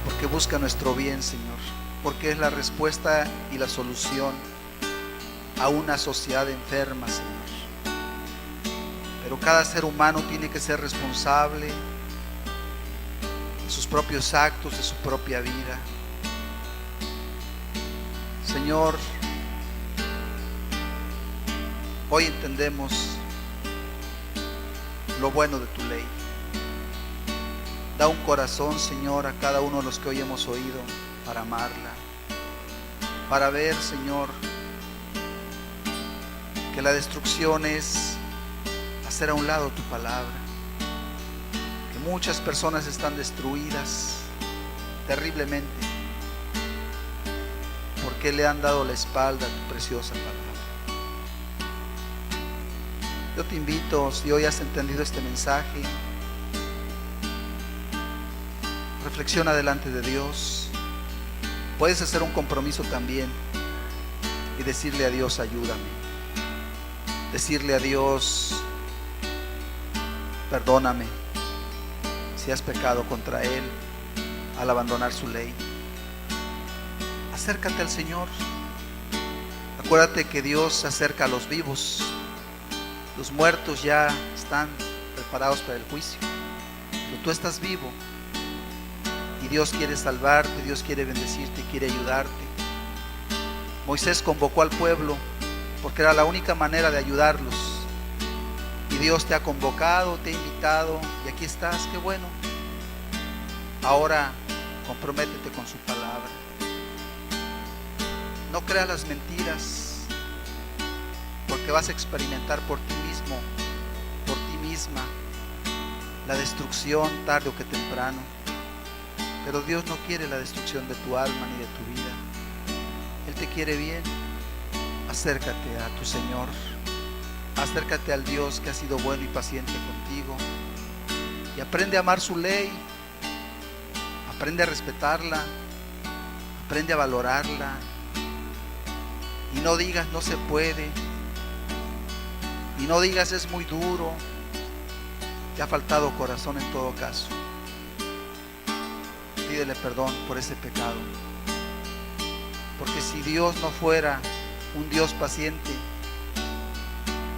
porque busca nuestro bien, Señor, porque es la respuesta y la solución a una sociedad enferma, Señor. Pero cada ser humano tiene que ser responsable de sus propios actos, de su propia vida. Señor, hoy entendemos lo bueno de tu ley. Da un corazón, Señor, a cada uno de los que hoy hemos oído para amarla, para ver, Señor, que la destrucción es hacer a un lado tu palabra, que muchas personas están destruidas terriblemente porque le han dado la espalda a tu preciosa palabra. Yo te invito, si hoy has entendido este mensaje, reflexiona delante de Dios. Puedes hacer un compromiso también y decirle a Dios: ayúdame. Decirle a Dios: perdóname si has pecado contra Él al abandonar su ley. Acércate al Señor. Acuérdate que Dios se acerca a los vivos. Los muertos ya están preparados para el juicio, pero tú estás vivo y Dios quiere salvarte, Dios quiere bendecirte, quiere ayudarte. Moisés convocó al pueblo porque era la única manera de ayudarlos, y Dios te ha convocado, te ha invitado, y aquí estás. Qué bueno. Ahora comprométete con su palabra. No creas las mentiras, porque vas a experimentar por ti mismo, por ti misma, la destrucción tarde o que temprano. Pero Dios no quiere la destrucción de tu alma ni de tu vida. Él te quiere bien. Acércate a tu Señor. Acércate al Dios que ha sido bueno y paciente contigo, y aprende a amar su ley. Aprende a respetarla, aprende a valorarla, y no digas no se puede, y no digas es muy duro. Te ha faltado corazón en todo caso. Pídele perdón por ese pecado, porque si Dios no fuera un Dios paciente,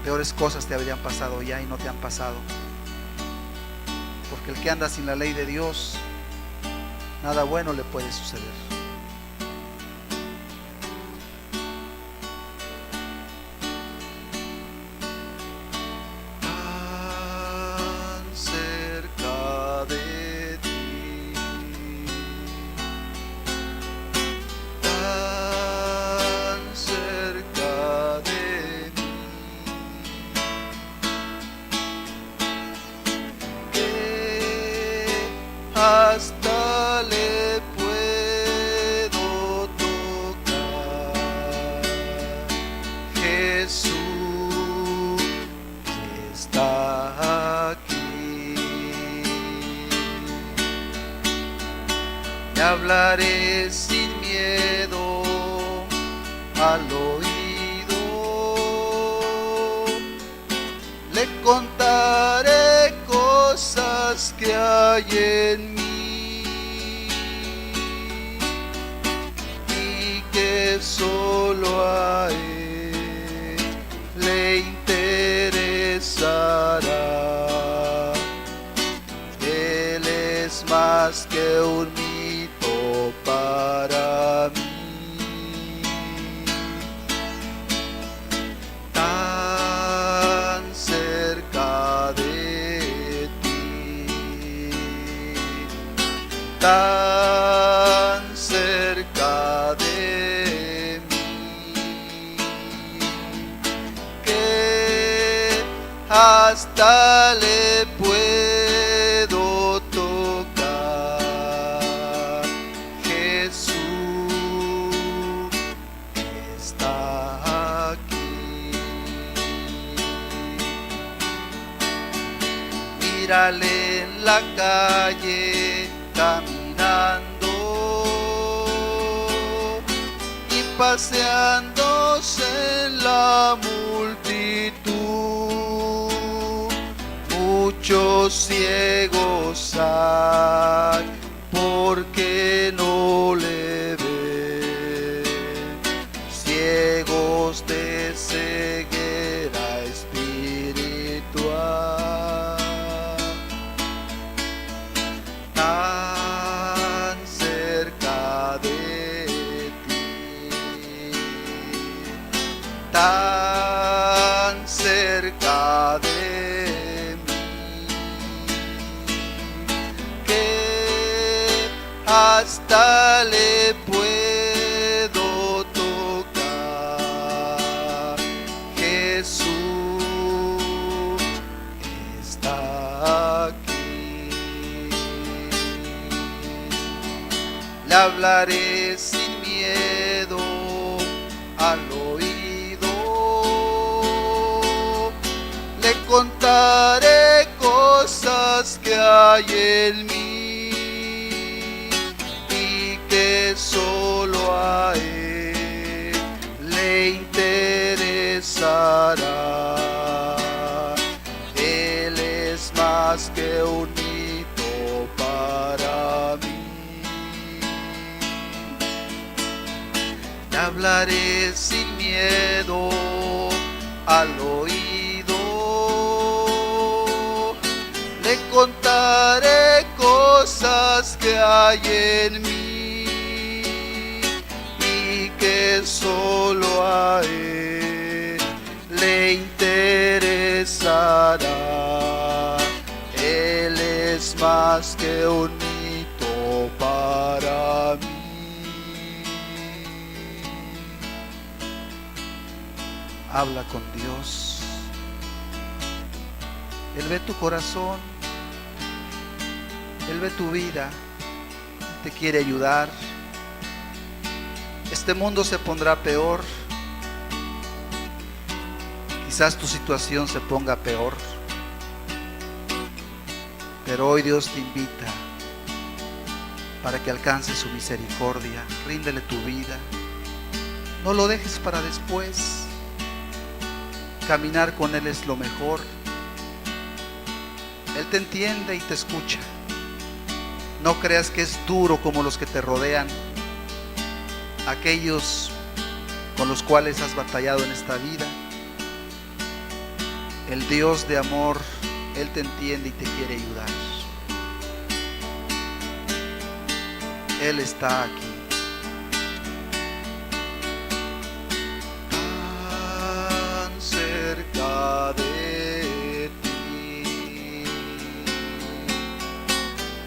peores cosas te habrían pasado ya y no te han pasado. Porque el que anda sin la ley de Dios, nada bueno le puede suceder. Tan cerca de ti, tan cerca de mí, que hasta le puedo tocar. Jesús está aquí. Le hablaré sin miedo al oído, le contaré cosas que hay en mí y que solo a Él le interesará. Él es más que un mito para mí. Tan cerca de ti, tan cerca de mí, que hasta le puedo tocar. Jesús está aquí. Mírale en la calle caminando y paseándose en la multitud. Muchos ciegos hay porque no le ven, ciegos de ceguera espiritual. 'Tan cerca de ti, tan cerca de mí, que hasta le puedo tocar. Jesús está aquí. Mírale en la calle caminando y paseándose en la multitud. Muchos ciegos hay porque no le ven, ciegos de ceguera espiritual. 'Tan tan cerca de mí, que hasta le puedo tocar. Jesús está aquí. Le hablaré sin miedo al oído, le contaré cosas que hay en mí y que solo a él le interesará. Él es más que un hito para mí. Le hablaré sin miedo al oído, le contaré cosas que hay en mí y que solo a él le interesará. Él es más que un hito para mí. Habla con Dios. Él ve tu corazón, Él ve tu vida, te quiere ayudar. Este mundo se pondrá peor, quizás tu situación se ponga peor, pero hoy Dios te invita para que alcances su misericordia. Ríndele tu vida, no lo dejes para después. Caminar con Él es lo mejor. Él te entiende y te escucha. No creas que es duro como los que te rodean, aquellos con los cuales has batallado en esta vida. El Dios de amor, Él te entiende y te quiere ayudar. Él está aquí. Cerca de ti,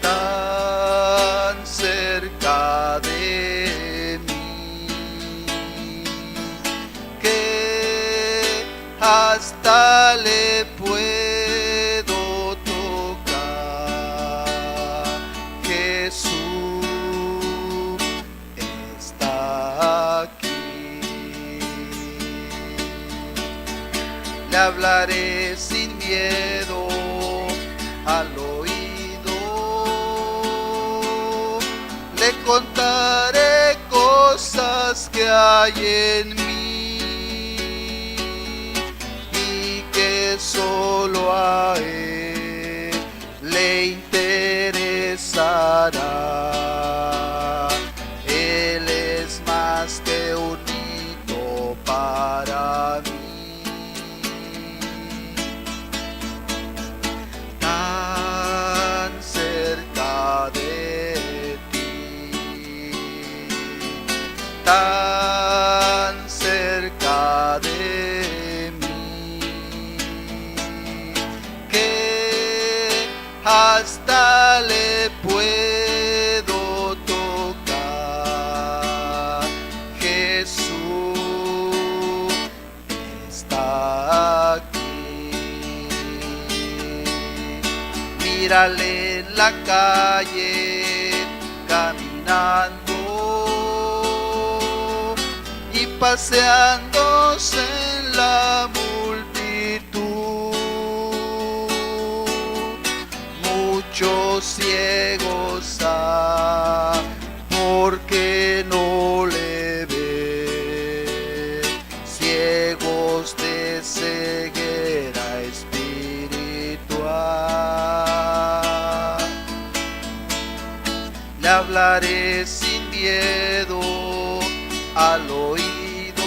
tan cerca de mí, que hasta le puedo tocar. Jesús está aquí. Le hablaré sin miedo al oído, le contaré cosas que hay en mí y que solo a él le interesará. Él es más que un hito para mí. De ti, tan cerca de mí, que hasta le puedo tocar. Jesús está aquí. Mírale en la calle caminando y paseándose en la multitud. Muchos ciegos hay porque no le ven, ciegos de ceguera espiritual. Le hablaré sin miedo al oído,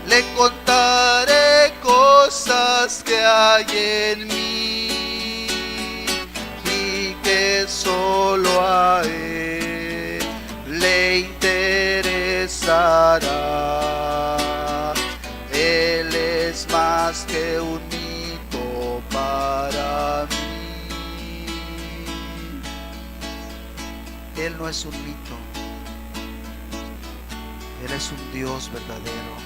le contaré cosas que hay en mí y que solo a él le interesará. no es un mito. Él es un Dios verdadero.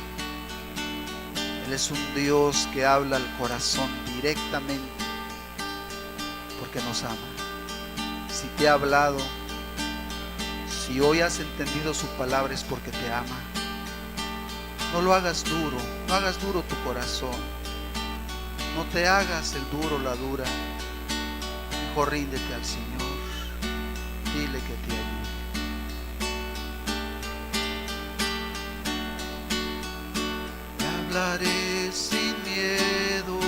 Él es un Dios que habla al corazón directamente porque nos ama. Si te ha hablado, si hoy has entendido su palabra, es porque te ama. No lo hagas duro, no hagas duro tu corazón. No te hagas el duro, la dura. Mejor ríndete al Señor. Dile que te ayude. Te hablaré sin miedo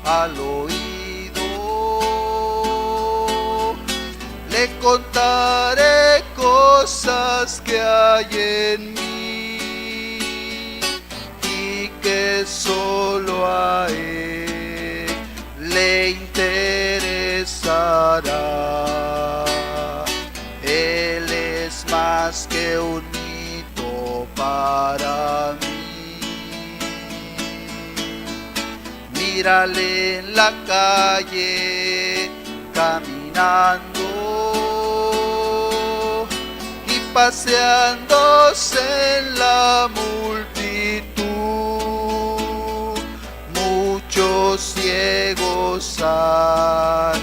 al oído. Le contaré cosas que hay en mí y que solo a Él le interesará. Él es más que un mito para mí. Mírale en la calle caminando y paseándose en la multitud. Muchos ciegos hay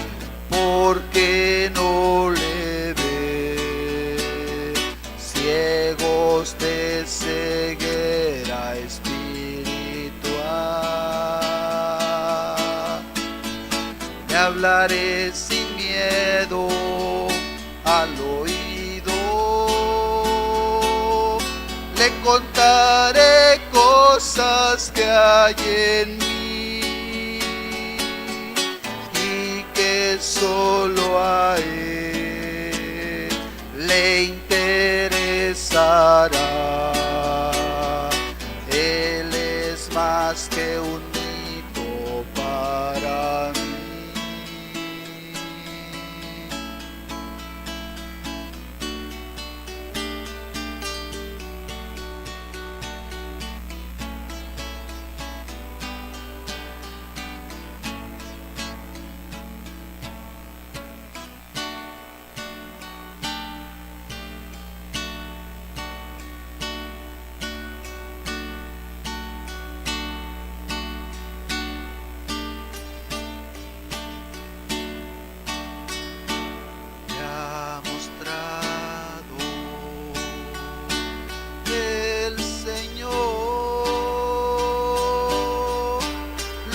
porque no le ve, ciegos de ceguera espiritual. Le hablaré sin miedo al oído, le contaré cosas que hay en mí y que solo a Él le interesará. Él es más que un mito para mí.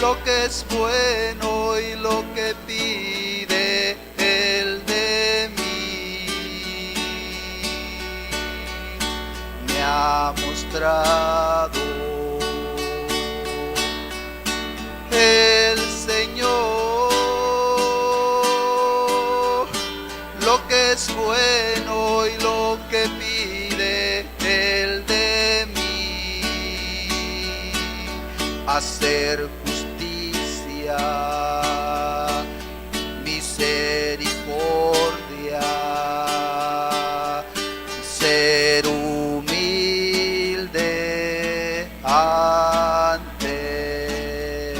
Lo que es bueno y lo que pide Él de mí. Me ha mostrado el Señor lo que es bueno y lo que pide Él de mí. Hacer misericordia, ser humilde ante Él.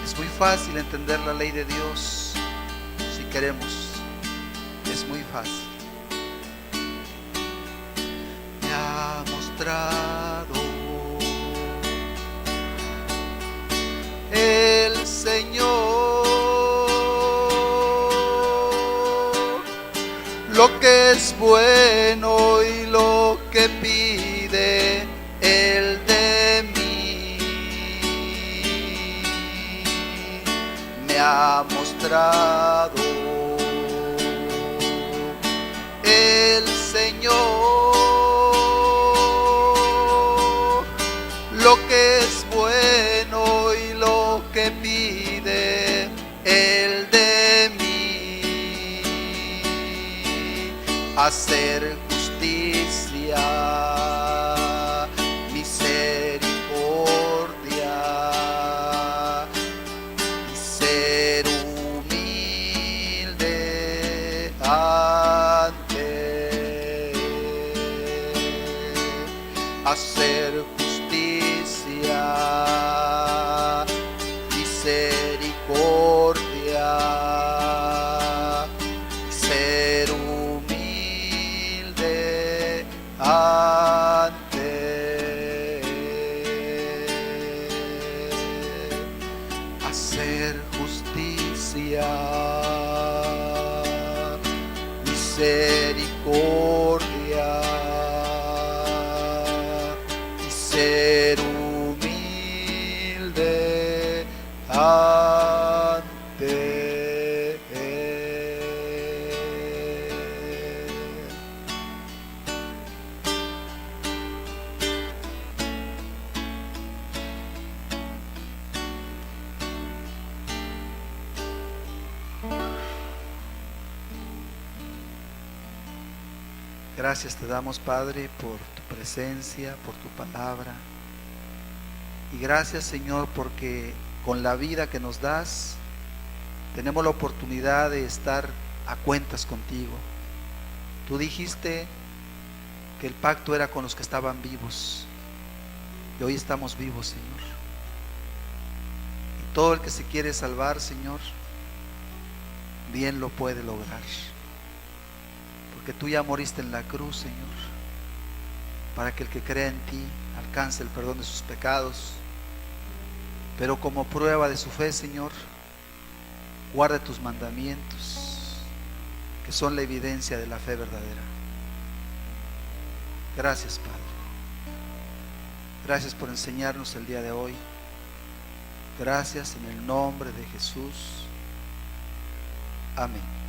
Es muy fácil entender la ley de Dios si queremos. Es muy fácil. Me ha mostrado el Señor lo que es bueno y lo que pide Él de mí. Me ha mostrado el Señor lo que es bueno y lo que pide Él de mí. Hacer justicia, misericordia y ser humilde ante Él. Hacer justicia, misericordia misericordia y ser humilde ante Él. Gracias te damos, Padre, por tu presencia, por tu palabra. Y gracias, Señor, porque con la vida que nos das, tenemos la oportunidad de estar a cuentas contigo. Tú dijiste que el pacto era con los que estaban vivos, y hoy estamos vivos, Señor. Y todo el que se quiere salvar, Señor, bien lo puede lograr. Porque tú ya moriste en la cruz, Señor, para que el que crea en ti alcance el perdón de sus pecados. Pero como prueba de su fe, Señor, guarde tus mandamientos, que son la evidencia de la fe verdadera. Gracias, Padre. Gracias por enseñarnos el día de hoy. Gracias en el nombre de Jesús. Amén.